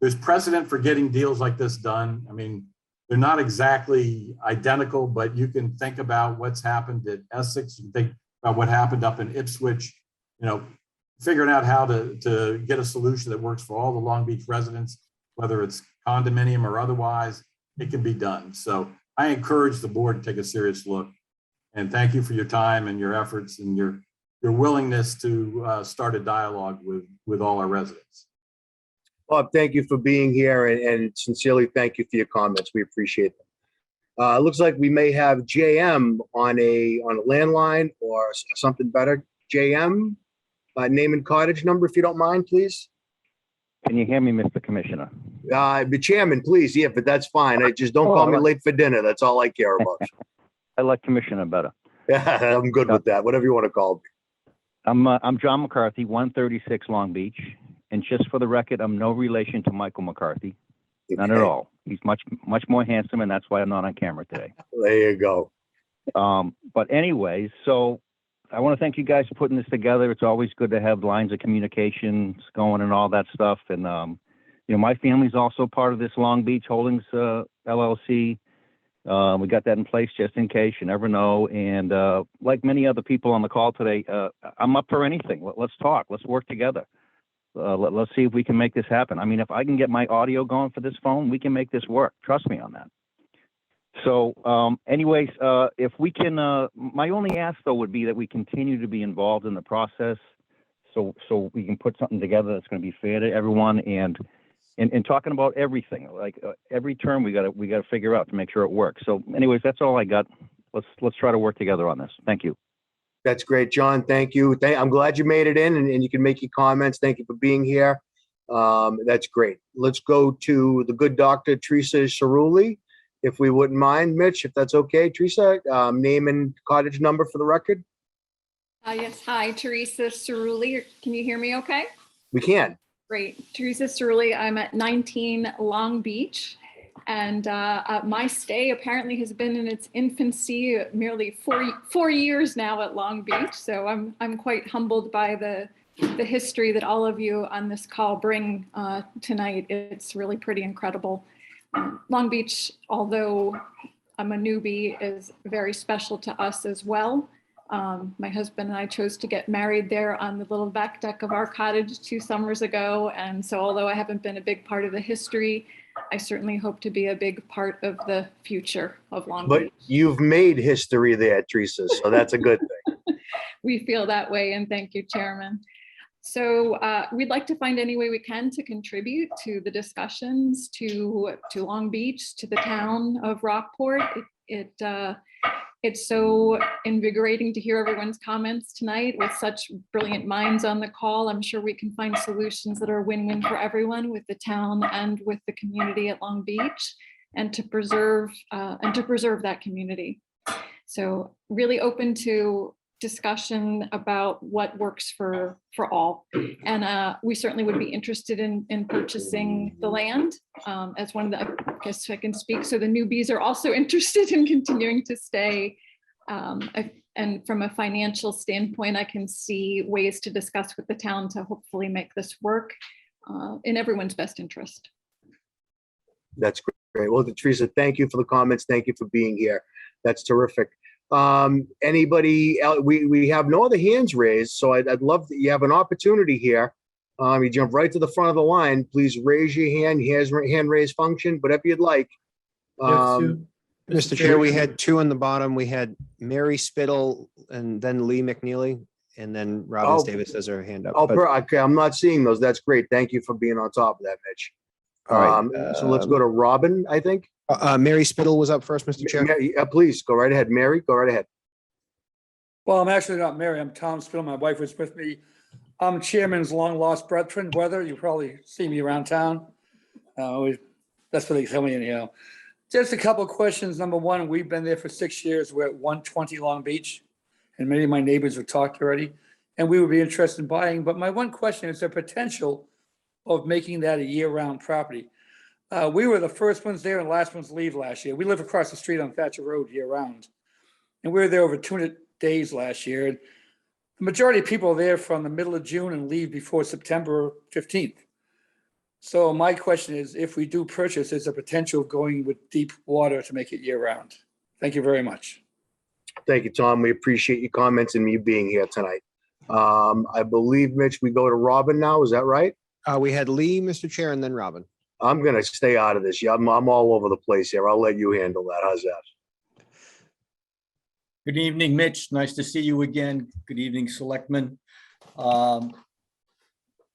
there's precedent for getting deals like this done. I mean, they're not exactly identical, but you can think about what's happened at Essex, you can think about what happened up in Ipswich, figuring out how to get a solution that works for all the Long Beach residents, whether it's condominium or otherwise, it can be done. So I encourage the board to take a serious look. And thank you for your time and your efforts and your willingness to start a dialogue with all our residents. Bob, thank you for being here, and sincerely thank you for your comments. We appreciate them. It looks like we may have JM on a landline or something better. JM, name and cottage number, if you don't mind, please. Can you hear me, Mr. Commissioner? The chairman, please. Yeah, but that's fine. I just don't call me late for dinner. That's all I care about. I like Commissioner better. Yeah, I'm good with that. Whatever you want to call me. I'm John McCarthy, 136 Long Beach. And just for the record, I'm no relation to Michael McCarthy. Not at all. He's much more handsome, and that's why I'm not on camera today. There you go. But anyways, so I want to thank you guys for putting this together. It's always good to have lines of communications going and all that stuff. And, my family's also part of this Long Beach Holdings LLC. We got that in place just in case, you never know. And like many other people on the call today, I'm up for anything. Let's talk. Let's work together. Let's see if we can make this happen. I mean, if I can get my audio going for this phone, we can make this work. Trust me on that. So anyways, if we can, my only ask though would be that we continue to be involved in the process so we can put something together that's going to be fair to everyone and talking about everything, like every term we got to figure out to make sure it works. So anyways, that's all I got. Let's try to work together on this. Thank you. That's great, John. Thank you. I'm glad you made it in and you can make your comments. Thank you for being here. That's great. Let's go to the good doctor, Teresa Cerulli, if we wouldn't mind, Mitch, if that's okay. Teresa, name and cottage number for the record. Yes. Hi, Teresa Cerulli. Can you hear me okay? We can. Great. Teresa Cerulli. I'm at 19 Long Beach. And my stay apparently has been in its infancy, merely 4 years now at Long Beach. So I'm quite humbled by the history that all of you on this call bring tonight. It's really pretty incredible. Long Beach, although I'm a newbie, is very special to us as well. My husband and I chose to get married there on the little back deck of our cottage 2 summers ago. And so although I haven't been a big part of the history, I certainly hope to be a big part of the future of Long Beach. But you've made history there, Teresa, so that's a good thing. We feel that way, and thank you, Chairman. So we'd like to find any way we can to contribute to the discussions, to Long Beach, to the town of Rockport. It's so invigorating to hear everyone's comments tonight with such brilliant minds on the call. I'm sure we can find solutions that are win-win for everyone, with the town and with the community at Long Beach, and to preserve that community. So really open to discussion about what works for all. And we certainly would be interested in purchasing the land as one of the, I guess I can speak. So the newbies are also interested in continuing to stay. And from a financial standpoint, I can see ways to discuss with the town to hopefully make this work in everyone's best interest. That's great. Well, Teresa, thank you for the comments. Thank you for being here. That's terrific. Anybody else? We have no other hands raised, so I'd love that you have an opportunity here. You jump right to the front of the line. Please raise your hand. Here's hand raise function, whatever you'd like. Mr. Chair, we had 2 on the bottom. We had Mary Spittle and then Lee McNeely, and then Robin Davis has her hand up. Okay. I'm not seeing those. That's great. Thank you for being on top of that, Mitch. All right. So let's go to Robin, I think. Mary Spittle was up first, Mr. Chair. Please go right ahead. Mary, go right ahead. Well, I'm actually not Mary. I'm Tom Spittle. My wife was with me. I'm Chairman's long lost brethren, Weather. You probably see me around town. That's what they tell me anyhow. Just a couple of questions. Number one, we've been there for 6 years. We're at 120 Long Beach, and many of my neighbors have talked already, and we would be interested in buying. But my one question is the potential of making that a year-round property. We were the first ones there and last ones to leave last year. We live across the street on Thatcher Road year-round, and we were there over 200 days last year. And the majority of people are there from the middle of June and leave before September 15th. So my question is, if we do purchase, is there potential of going with deep water to make it year-round? Thank you very much. Thank you, Tom. We appreciate your comments and you being here tonight. I believe, Mitch, we go to Robin now. Is that right? We had Lee, Mr. Chair, and then Robin. I'm going to stay out of this. Yeah, I'm all over the place here. I'll let you handle that. How's that? Good evening, Mitch. Nice to see you again. Good evening, Selectmen.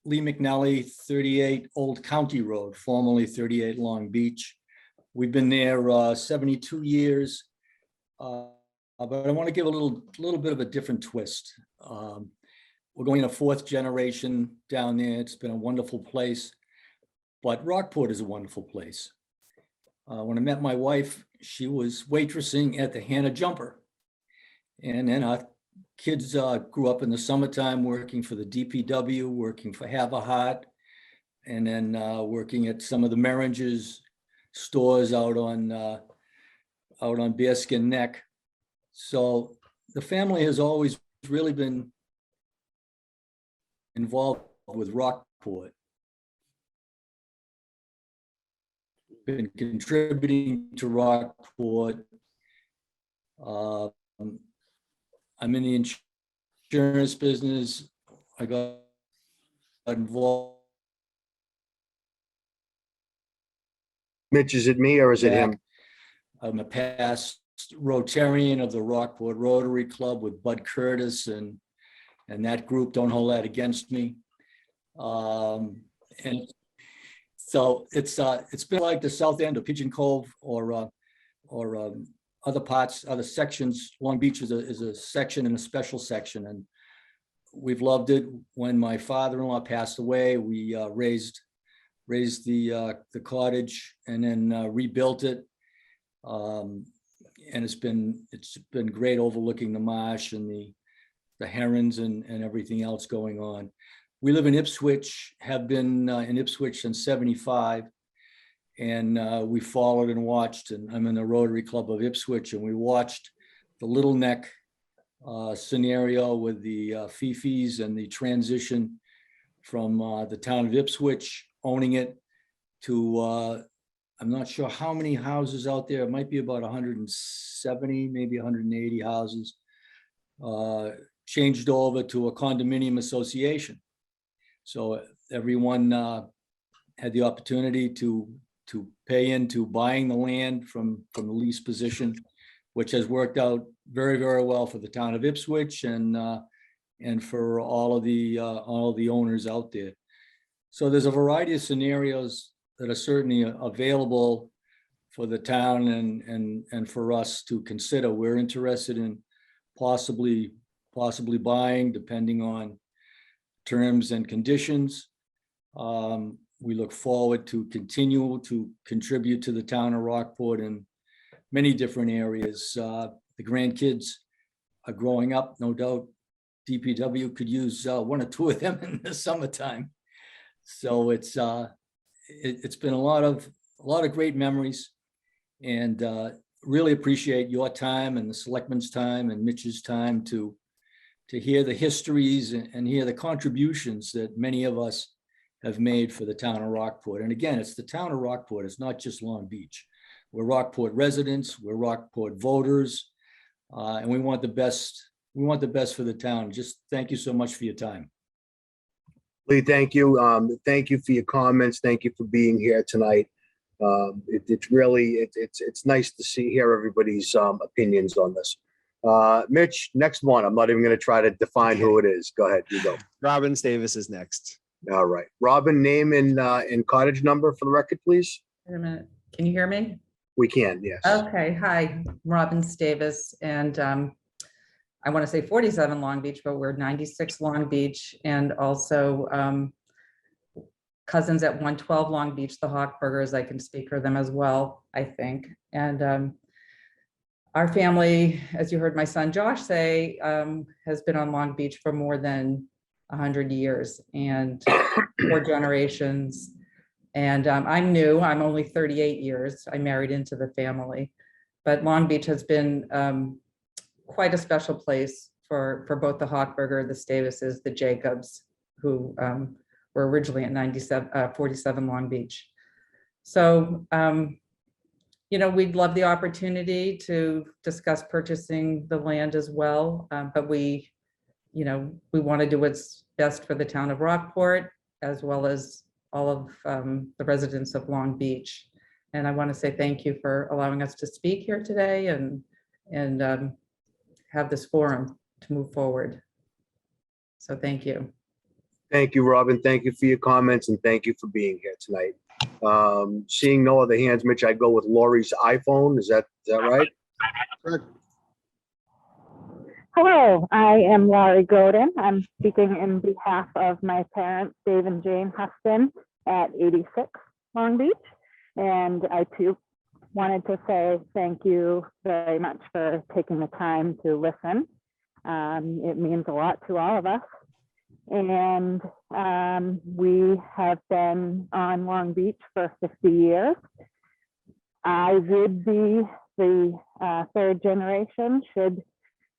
Lee McNally, 38 Old County Road, formerly 38 Long Beach. We've been there 72 years, but I want to give a little bit of a different twist. We're going to 4th generation down there. It's been a wonderful place. but Rockport is a wonderful place. When I met my wife, she was waitressing at the Hannah Jumper. And then our kids grew up in the summertime working for the DPW, working for Have a Heart, and then working at some of the Merringers stores out on Bearskin Neck. So the family has always really been involved with Rockport. Been contributing to Rockport. I'm in the insurance business. I got involved. Mitch, is it me or is it him? I'm a past Rotarian of the Rockport Rotary Club with Bud Curtis, and that group. Don't hold that against me. And so it's been like the south end of Pigeon Cove or other parts, other sections. Long Beach is a section and a special section, and we've loved it. When my father-in-law passed away, we raised the cottage and then rebuilt it. And it's been great overlooking the marsh and the herons and everything else going on. We live in Ipswich, have been in Ipswich since '75. And we followed and watched, and I'm in the Rotary Club of Ipswich, and we watched the Little Neck scenario with the Fifis and the transition from the town of Ipswich owning it to, I'm not sure how many houses out there. It might be about 170, maybe 180 houses, changed over to a condominium association. So everyone had the opportunity to pay into buying the land from the lease position, which has worked out very, very well for the town of Ipswich and for all of the owners out there. So there's a variety of scenarios that are certainly available for the town and for us to consider. We're interested in possibly buying, depending on terms and conditions. We look forward to continue to contribute to the town of Rockport in many different areas. The grandkids are growing up, no doubt. DPW could use one or two of them in the summertime. So it's been a lot of great memories, and really appreciate your time and the selectmen's time and Mitch's time to hear the histories and hear the contributions that many of us have made for the town of Rockport. And again, it's the town of Rockport. It's not just Long Beach. We're Rockport residents, we're Rockport voters, and we want the best. We want the best for the town. Just thank you so much for your time. Lee, thank you. Thank you for your comments. Thank you for being here tonight. It's nice to hear everybody's opinions on this. Mitch, next one. I'm not even going to try to define who it is. Go ahead. You go. Robin Davis is next. All right. Robin, name and cottage number for the record, please. Wait a minute. Can you hear me? We can, yes. Okay. Hi, Robin Davis. And I want to say 47 Long Beach, but we're 96 Long Beach, and also cousins at 112 Long Beach, the Hawkburgers. I can speak for them as well, I think. And our family, as you heard my son Josh say, has been on Long Beach for more than 100 years and 4 generations. And I'm new. I'm only 38 years. I married into the family, but Long Beach has been quite a special place for both the Hawkburger, the Stavises, the Jacobs, who were originally at 47 Long Beach. So, we'd love the opportunity to discuss purchasing the land as well, but we want to do what's best for the town of Rockport, as well as all of the residents of Long Beach. And I want to say thank you for allowing us to speak here today and have this forum to move forward. So thank you. Thank you, Robin. Thank you for your comments, and thank you for being here tonight. Seeing no other hands, Mitch, I go with Laurie's iPhone. Is that right? Correct. Hello, I am Laurie Goaden. I'm speaking in behalf of my parents, Dave and Jane Huston, at 86 Long Beach. And I too wanted to say thank you very much for taking the time to listen. It means a lot to all of us. And we have been on Long Beach for 50 years. I would be the third generation should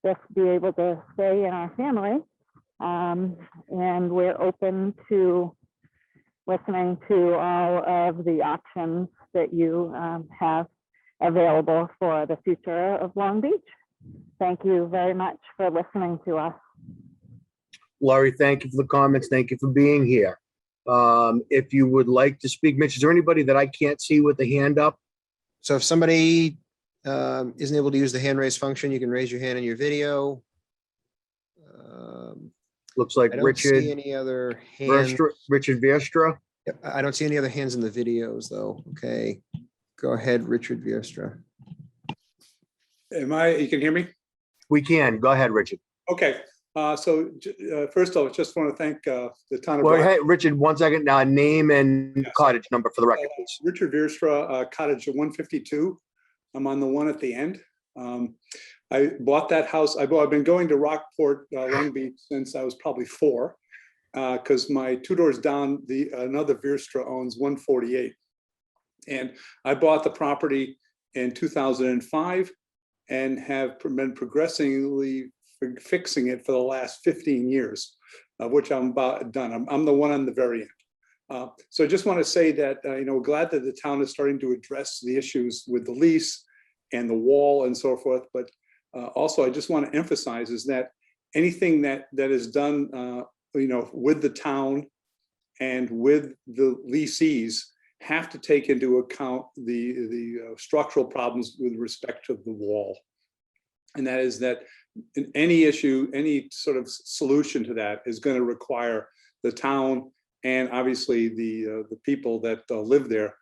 this be able to stay in our family. And we're open to listening to all of the options that you have available for the future of Long Beach. Thank you very much for listening to us. Laurie, thank you for the comments. Thank you for being here. If you would like to speak, Mitch, is there anybody that I can't see with the hand up? So if somebody isn't able to use the hand raise function, you can raise your hand in your video. Looks like I don't Richard. see any other hands. Richard Viestra. Yep, I don't see any other hands in the videos though. Okay, go ahead, Richard Viestra. You can hear me? We can. Go ahead, Richard. Okay. First of all, just want to thank the town of. Well, hey, Richard, 1 second. Now, name and cottage number for the record, please. Richard Viestra, cottage 152. I'm on the one at the end. I bought that house. I've been going to Rockport, Long Beach since I was probably 4, because my 2 doors down, another Viestra owns 148. And I bought the property in 2005 and have been progressively fixing it for the last 15 years, of which I'm about done. I'm the one on the very end. So I just want to say that, glad that the town is starting to address the issues with the lease and the wall and so forth. But also, I just want to emphasize is that anything that is done, with the town and with the lessees have to take into account the structural problems with respect to the wall. And that is that in any issue, any sort of solution to that is going to require the town and obviously the people that live there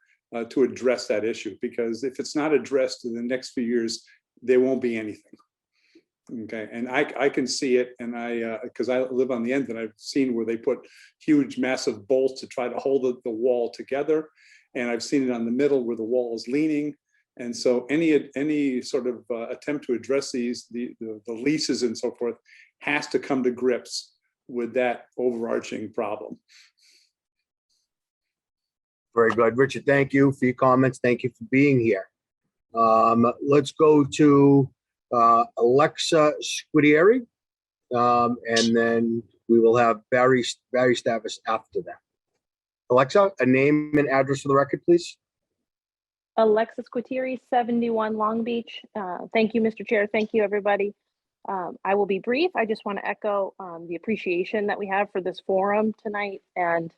to address that issue. Because if it's not addressed in the next few years, there won't be anything. Okay, and I can see it, and because I live on the end, and I've seen where they put huge, massive bolts to try to hold the wall together, and I've seen it on the middle where the wall is leaning. And so any sort of attempt to address the leases and so forth has to come to grips with that overarching problem. Very good, Richard. Thank you for your comments. Thank you for being here. Let's go to Alexa Scudieri, and then we will have Barry Stavis after that. Alexa, a name and address for the record, please. Alexis Quattieri, 71 Long Beach. Thank you, Mr. Chair. Thank you, everybody. I will be brief. I just want to echo the appreciation that we have for this forum tonight, and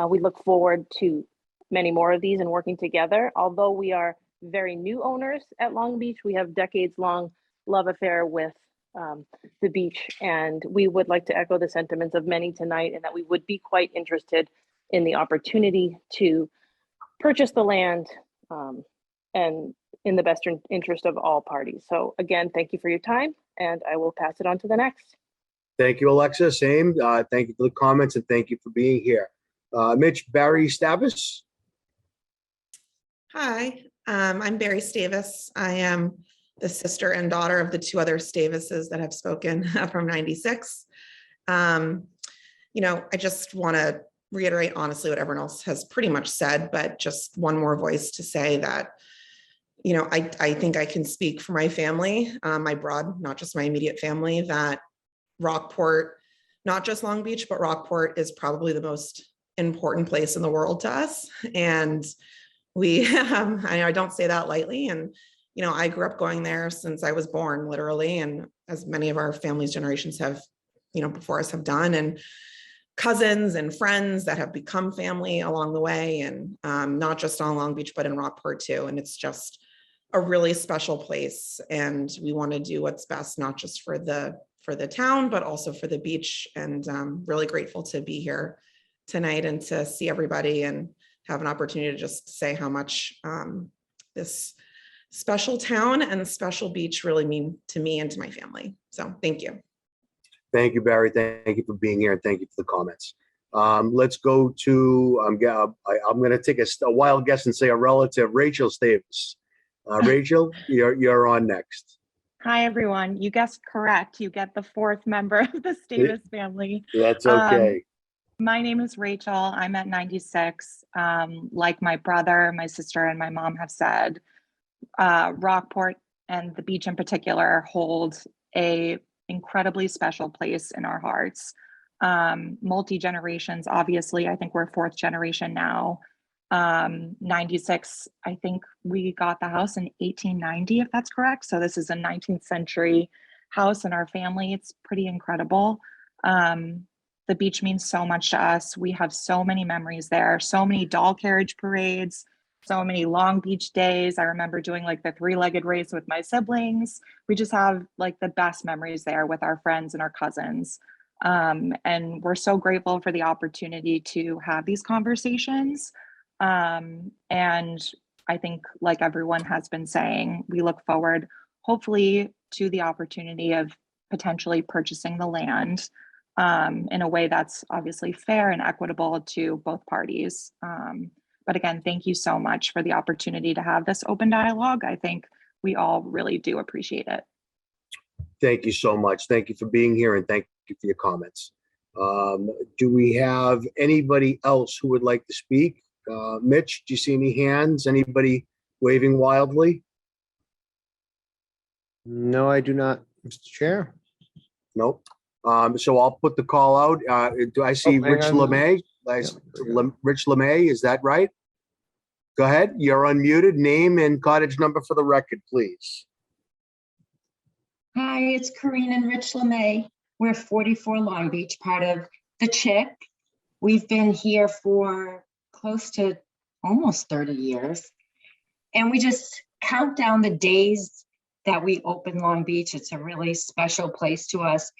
we look forward to many more of these and working together. Although we are very new owners at Long Beach, we have decades-long love affair with the beach, and we would like to echo the sentiments of many tonight, and that we would be quite interested in the opportunity to purchase the land and in the best interest of all parties. So again, thank you for your time, and I will pass it on to the next. Thank you, Alexa. Same. Thank you for the comments, and thank you for being here. Mitch, Barry Stavis. Hi, I'm Barry Stavis. I am the sister and daughter of the 2 other Stavises that have spoken from 96. I just want to reiterate honestly what everyone else has pretty much said, but just one more voice to say that, I think I can speak for my family, my broad, not just my immediate family, that Rockport, not just Long Beach, but Rockport is probably the most important place in the world to us. And I don't say that lightly. And, I grew up going there since I was born, literally. And as many of our family's generations have, before us have done, and cousins and friends that have become family along the way, and not just on Long Beach, but in Rockport too. And it's just a really special place. And we want to do what's best, not just for the town, but also for the beach. And I'm really grateful to be here tonight and to see everybody and have an opportunity to just say how much this special town and special beach really mean to me and to my family. So thank you. Thank you, Barry. Thank you for being here, and thank you for the comments. Let's go to, I'm going to take a wild guess and say a relative, Rachel Stavis. Rachel, you're on next. Hi, everyone. You guessed correct. You get the fourth member of the Stavis family. That's okay. My name is Rachel. I'm at 96. Like my brother, my sister, and my mom have said, Rockport and the beach in particular hold a incredibly special place in our hearts. Multi-generations, obviously. I think we're fourth generation now. 96, I think we got the house in 1890, if that's correct. So this is a 19th century house in our family. It's pretty incredible. The beach means so much to us. We have so many memories there, so many doll carriage parades, so many Long Beach days. I remember doing like the three-legged race with my siblings. We just have like the best memories there with our friends and our cousins. And we're so grateful for the opportunity to have these conversations. And I think, like everyone has been saying, we look forward, hopefully, to the opportunity of potentially purchasing the land in a way that's obviously fair and equitable to both parties. But again, thank you so much for the opportunity to have this open dialogue. I think we all really do appreciate it. Thank you so much. Thank you for being here, and thank you for your comments. Do we have anybody else who would like to speak? Mitch, do you see any hands? Anybody waving wildly? No, I do not, Mr. Chair. Nope. So I'll put the call out. Do I see Rich LeMay? Rich LeMay, is that right? Go ahead. You're unmuted. Name and cottage number for the record, please. Hi, it's Corinne and Rich LeMay. We're 44 Long Beach, part of the Chick. We've been here for close to almost 30 years. And we just count down the days that we open Long Beach. It's a really special place to us.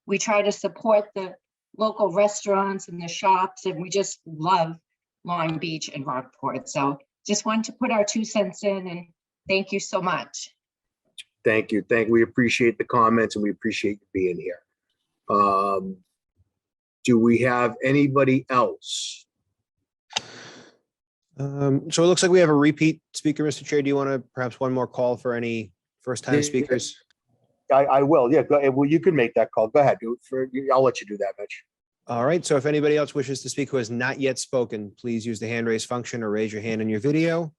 We try to support the local restaurants and the shops, and we just love Long Beach and Rockport. So just wanted to put our 2 cents in, and thank you so much. Thank you. We appreciate the comments, and we appreciate you being here. Do we have anybody else? So it looks like we have a repeat speaker, Mr. Chair. Do you want to perhaps one more call for any first-time speakers? I will. Yeah, go, well, you can make that call. Go ahead. I'll let you do that, Mitch. All right. So if anybody else wishes to speak who has not yet spoken, please use the hand raise function or raise your hand in your video.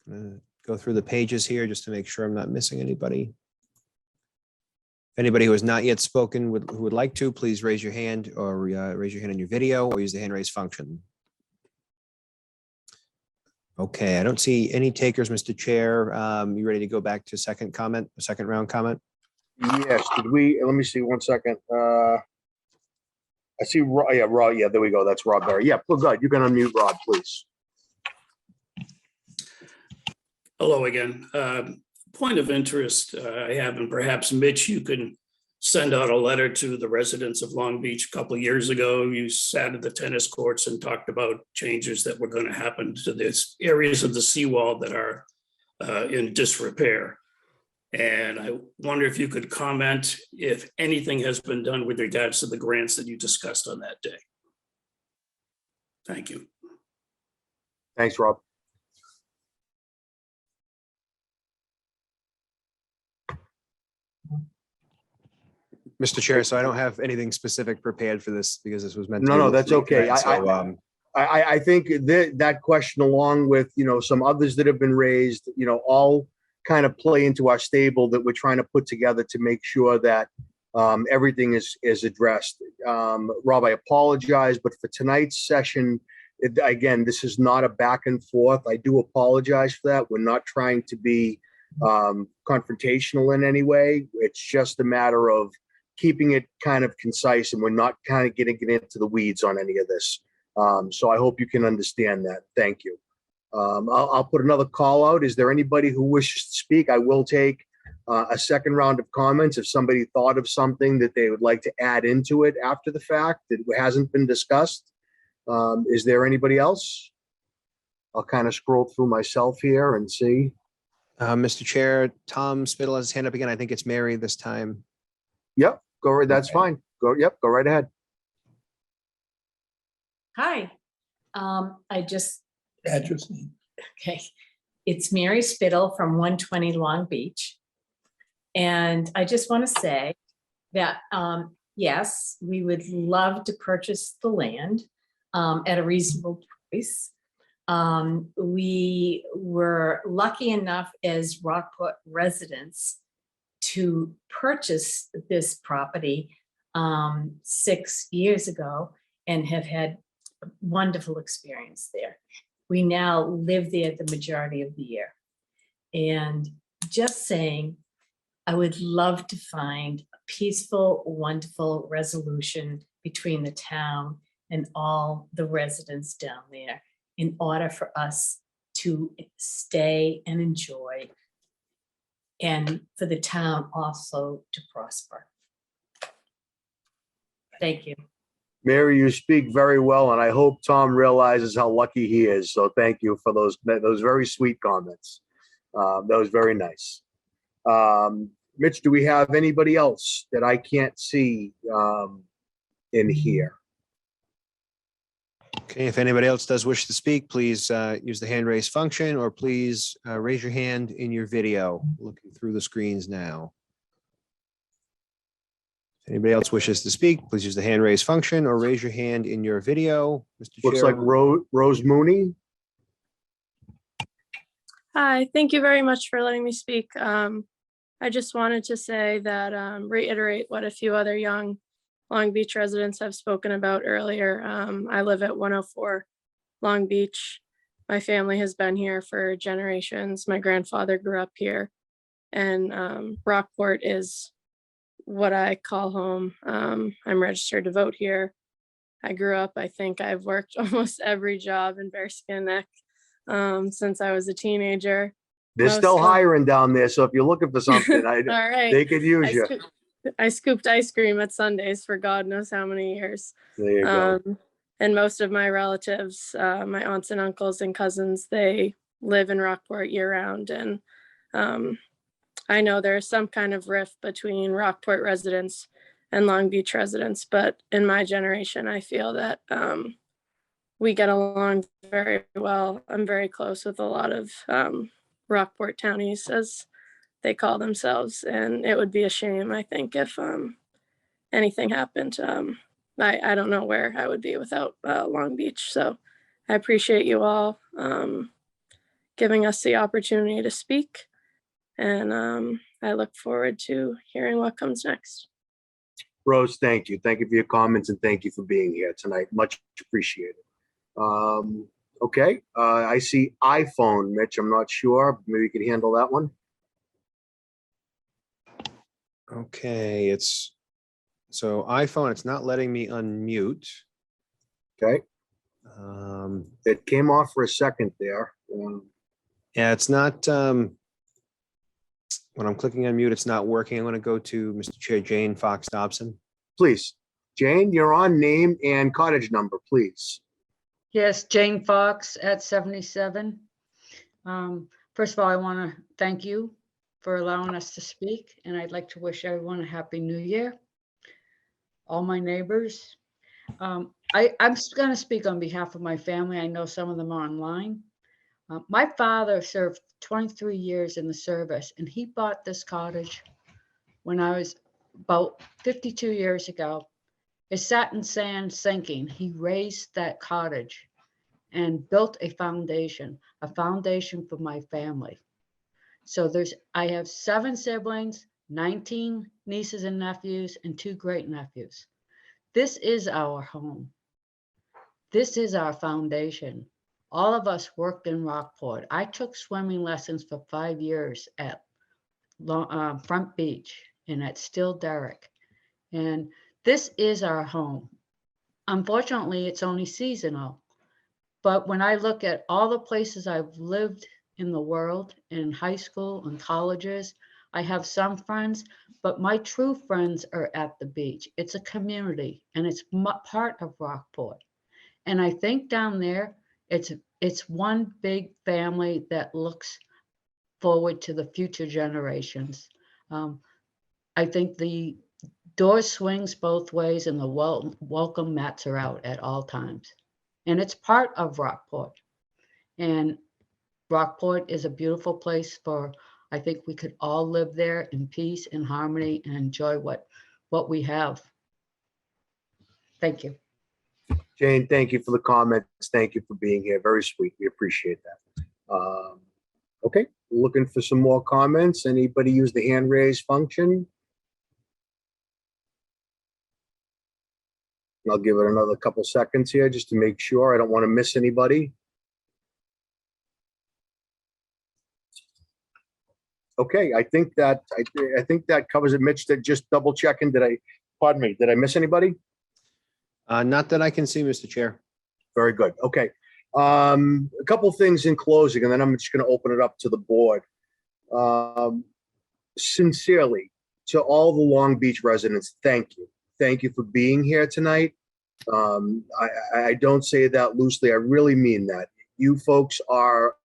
Go through the pages here just to make sure I'm not missing anybody. Anybody who has not yet spoken who would like to, please raise your hand or raise your hand in your video or use the hand raise function. Okay, I don't see any takers, Mr. Chair. You ready to go back to second round comment? Yes, let me see 1 second. I see, Rob, yeah, there we go. That's Rob Berry. Yeah, well, good. You can unmute Rob, please. Hello again. Point of interest I have, and perhaps Mitch, you can send out a letter to the residents of Long Beach. A couple of years ago, you sat at the tennis courts and talked about changes that were going to happen to this areas of the seawall that are in disrepair. And I wonder if you could comment if anything has been done with regards to the grants that you discussed on that day. Thank you. Thanks, Rob. Mr. Chair, so I don't have anything specific prepared for this because this was meant to. No, that's okay. So, I think that question, along with, some others that have been raised, all kind of play into our stable that we're trying to put together to make sure that everything is addressed. Rob, I apologize, but for tonight's session, again, this is not a back and forth. I do apologize for that. We're not trying to be confrontational in any way. It's just a matter of keeping it kind of concise, and we're not kind of getting into the weeds on any of this. So I hope you can understand that. Thank you. I'll put another call out. Is there anybody who wishes to speak? I will take a second round of comments if somebody thought of something that they would like to add into it after the fact that hasn't been discussed. Is there anybody else? I'll kind of scroll through myself here and see. Mr. Chair, Tom Spittle has his hand up again. I think it's Mary this time. Yep, go right. That's fine. Go. Yep, go right ahead. Hi. I just, Address. okay. It's Mary Spittle from 120 Long Beach. And I just want to say that, yes, we would love to purchase the land at a reasonable price. We were lucky enough as Rockport residents to purchase this property 6 years ago and have had a wonderful experience there. We now live there the majority of the year. And just saying, I would love to find a peaceful, wonderful resolution between the town and all the residents down there in order for us to stay and enjoy, and for the town also to prosper. Thank you. Mary, you speak very well, and I hope Tom realizes how lucky he is. So thank you for those very sweet comments. That was very nice. Mitch, do we have anybody else that I can't see in here? Okay, if anybody else does wish to speak, please use the hand raise function, or please raise your hand in your video. Looking through the screens now. If anybody else wishes to speak, please use the hand raise function or raise your hand in your video. Mr. Looks Chair. like Rose Mooney. Hi, thank you very much for letting me speak. I just wanted to say that, reiterate what a few other young Long Beach residents have spoken about earlier. I live at 104 Long Beach. My family has been here for generations. My grandfather grew up here, and Rockport is what I call home. I'm registered to vote here. I grew up, I think I've worked almost every job in Bearskin Neck since I was a teenager. They're still hiring down there, so if you're looking for something, All right. they could use you. I scooped ice cream at Sundays for God knows how many years. There you go. And most of my relatives, my aunts and uncles and cousins, they live in Rockport year round. And I know there's some kind of rift between Rockport residents and Long Beach residents, but in my generation, I feel that we get along very well. I'm very close with a lot of Rockport townies, as they call themselves, and it would be a shame, I think, if anything happened. I don't know where I would be without Long Beach. So I appreciate you all giving us the opportunity to speak, and I look forward to hearing what comes next. Rose, thank you. Thank you for your comments, and thank you for being here tonight. Much appreciated. Okay, I see iPhone, Mitch. I'm not sure. Maybe you could handle that one. Okay, so iPhone, it's not letting me unmute. Okay. It came off for a second there. Yeah, it's not, when I'm clicking on mute, it's not working. I'm going to go to Mr. Chair, Jane Fox Dobson. Please, Jane, you're on, name and cottage number, please. Yes, Jane Fox at 77. First of all, I want to thank you for allowing us to speak, and I'd like to wish everyone a happy new year. All my neighbors. I'm going to speak on behalf of my family. I know some of them are online. My father served 23 years in the service, and he bought this cottage when I was about 52 years ago. It sat in sand sinking. He raised that cottage and built a foundation for my family. So I have 7 siblings, 19 nieces and nephews, and 2 great nephews. This is our home. This is our foundation. All of us worked in Rockport. I took swimming lessons for 5 years at Front Beach and at Still Derrick. And this is our home. Unfortunately, it's only seasonal. But when I look at all the places I've lived in the world, in high school and colleges, I have some friends, but my true friends are at the beach. It's a community, and it's part of Rockport. And I think down there, it's one big family that looks forward to the future generations. I think the door swings both ways, and the welcome mats are out at all times. and it's part of Rockport. And Rockport is a beautiful place for, I think we could all live there in peace and harmony and enjoy what we have. Thank you. Jane, thank you for the comments. Thank you for being here. Very sweet. We appreciate that. Okay, looking for some more comments. Anybody use the hand raise function? I'll give it another couple seconds here just to make sure. I don't want to miss anybody. Okay, I think that covers it. Mitch, that just double checking. Pardon me, did I miss anybody? Not that I can see, Mr. Chair. Very good. Okay. A couple things in closing, and then I'm just going to open it up to the board. Sincerely, to all the Long Beach residents, thank you. Thank you for being here tonight. I don't say that loosely. I really mean that. You folks are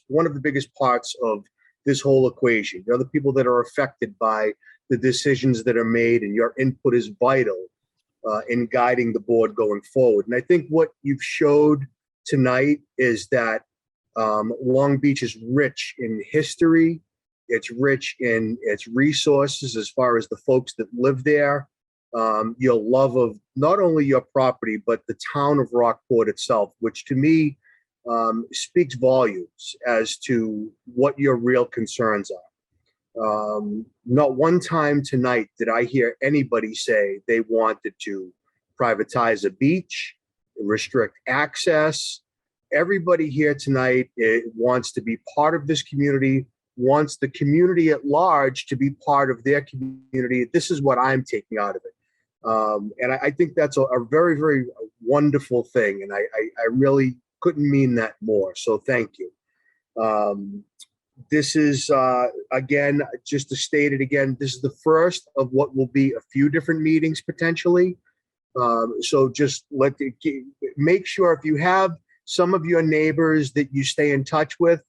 one of the biggest parts of this whole equation. You're the people that are affected by the decisions that are made, and your input is vital in guiding the board going forward. And I think what you've showed tonight is that Long Beach is rich in history. It's rich in its resources as far as the folks that live there. Your love of not only your property, but the town of Rockport itself, which to me speaks volumes as to what your real concerns are. Not one time tonight did I hear anybody say they wanted to privatize a beach, restrict access. Everybody here tonight wants to be part of this community, wants the community at large to be part of their community. This is what I'm taking out of it. And I think that's a very, very wonderful thing. And I really couldn't mean that more. So thank you. This is, again, just to state it again, this is the first of what will be a few different meetings potentially. So just make sure if you have some of your neighbors that you stay in touch with,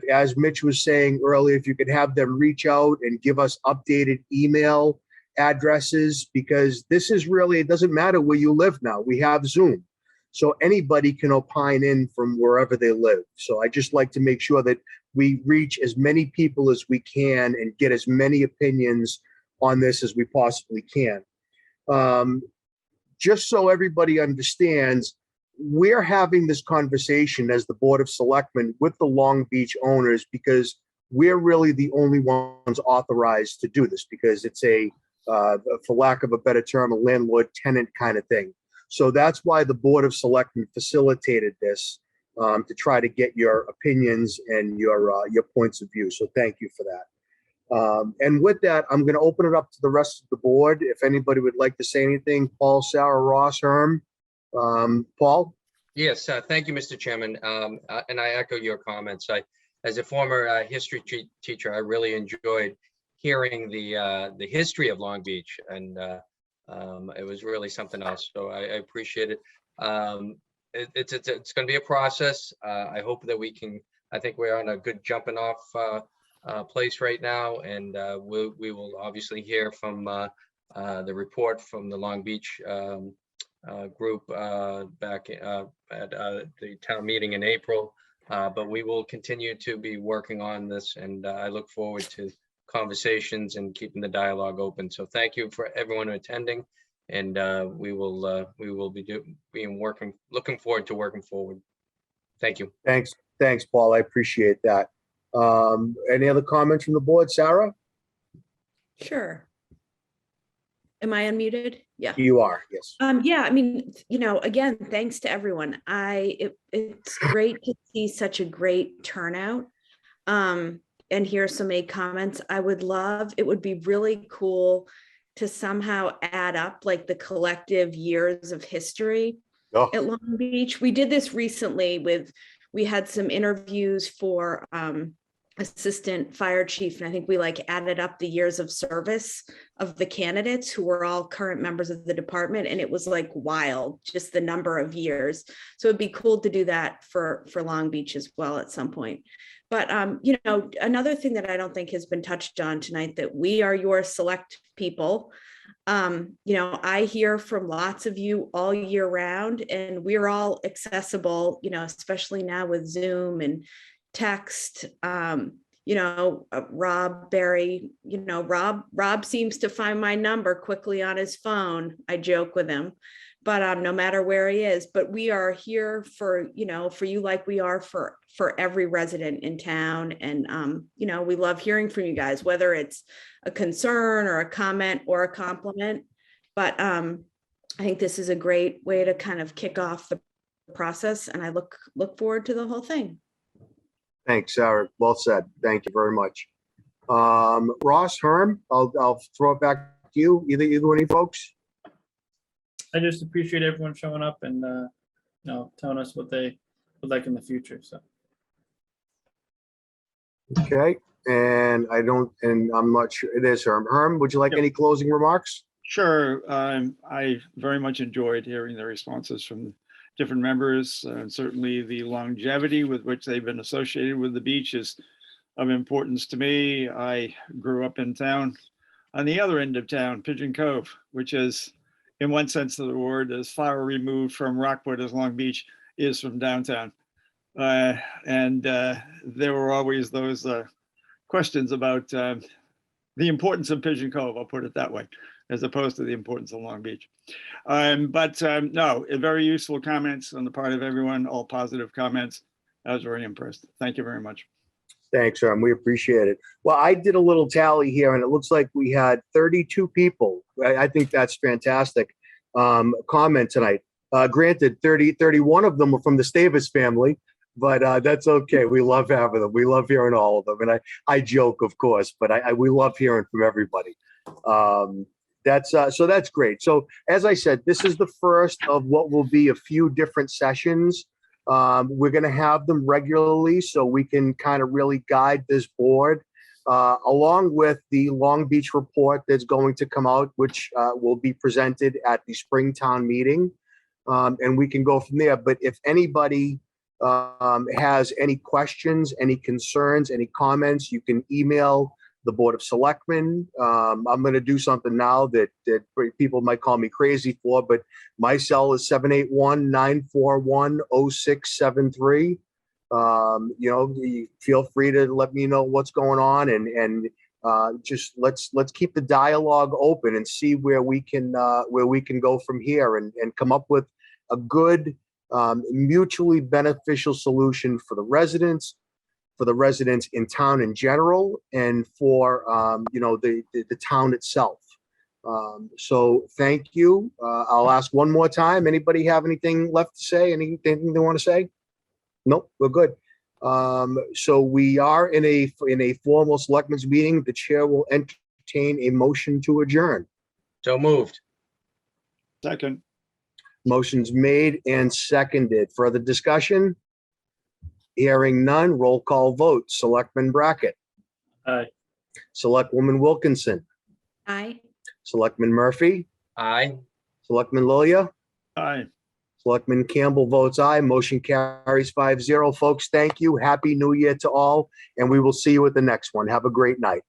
as Mitch was saying earlier, if you could have them reach out and give us updated email addresses, because this is really, it doesn't matter where you live now. We have Zoom. So anybody can opine in from wherever they live. So I just like to make sure that we reach as many people as we can and get as many opinions on this as we possibly can. Just so everybody understands, we're having this conversation as the Board of Selectmen with the Long Beach owners because we're really the only ones authorized to do this, because it's for lack of a better term, a landlord-tenant kind of thing. So that's why the Board of Selectmen facilitated this, to try to get your opinions and your points of view. So thank you for that. And with that, I'm going to open it up to the rest of the board. If anybody would like to say anything, Paul, Sarah, Ross, Herm. Paul? Yes, thank you, Mr. Chairman. And I echo your comments. As a former history teacher, I really enjoyed hearing the history of Long Beach, and it was really something else. So I appreciate it. It's going to be a process. I hope that we can. I think we're on a good jumping off place right now, and we will obviously hear from the report from the Long Beach group back at the town meeting in April. But we will continue to be working on this, and I look forward to conversations and keeping the dialogue open. So thank you for everyone attending, and we will be looking forward to working forward. Thank you. Thanks, Paul. I appreciate that. Any other comments from the board, Sarah? Sure. Am I unmuted? Yeah. You are, yes. Yeah, I mean, again, thanks to everyone. It's great to see such a great turnout. And hear so many comments. It would be really cool to somehow add up like the collective years of history at Long Beach. We did this recently we had some interviews for assistant fire chief, and I think we added up the years of service of the candidates who were all current members of the department, and it was wild, just the number of years. So it'd be cool to do that for Long Beach as well at some point. But another thing that I don't think has been touched on tonight, that we are your select people. I hear from lots of you all year round, and we're all accessible, especially now with Zoom and text. Rob, Barry, Rob seems to find my number quickly on his phone. I joke with him, but no matter where he is, but we are here for you, like we are for every resident in town. And, we love hearing from you guys, whether it's a concern or a comment or a compliment. But I think this is a great way to kind of kick off the process, and I look forward to the whole thing. Thanks, Sarah. Well said. Thank you very much. Ross, Herm, I'll throw it back to you. Either one of you folks. I just appreciate everyone showing up and telling us what they would like in the future. So. Okay, and I'm not sure it is Herm. Herm, would you like any closing remarks? Sure. I very much enjoyed hearing the responses from different members, and certainly the longevity with which they've been associated with the beach is of importance to me. I grew up in town, on the other end of town, Pigeon Cove, which is, in one sense of the word, as far removed from Rockport as Long Beach is from downtown. And there were always those questions about the importance of Pigeon Cove, I'll put it that way, as opposed to the importance of Long Beach. No, very useful comments on the part of everyone, all positive comments. I was very impressed. Thank you very much. Thanks, Herm. We appreciate it. Well, I did a little tally here, and it looks like we had 32 people. I think that's fantastic. Comment tonight. Granted, 31 of them were from the Stavis family, but that's okay. We love having them. We love hearing all of them. And I joke, of course, but we love hearing from everybody. So that's great. So as I said, this is the first of what will be a few different sessions. We're going to have them regularly so we can kind of really guide this board, along with the Long Beach report that's going to come out, which will be presented at the Springtown meeting. And we can go from there. But if anybody has any questions, any concerns, any comments, you can email the Board of Selectmen. I'm going to do something now that people might call me crazy for, but my cell is 781-941-0673. You feel free to let me know what's going on, and just let's keep the dialogue open and see where we can go from here and come up with a good, mutually beneficial solution for the residents in town in general, and for the town itself. So thank you. I'll ask one more time. Anybody have anything left to say? Anything they want to say? Nope, we're good. So we are in a formal selectmen's meeting. The chair will entertain a motion to adjourn. So moved. Second. Motion's made and seconded. Further discussion? Hearing none, roll call vote. Selectman Brackett. Aye. Selectwoman Wilkinson. Aye. Selectman Murphy. Aye. Selectman Lilia. Aye. Selectman Campbell votes aye. Motion carries 5-0. Folks, thank you. Happy New Year to all, and we will see you at the next one. Have a great night.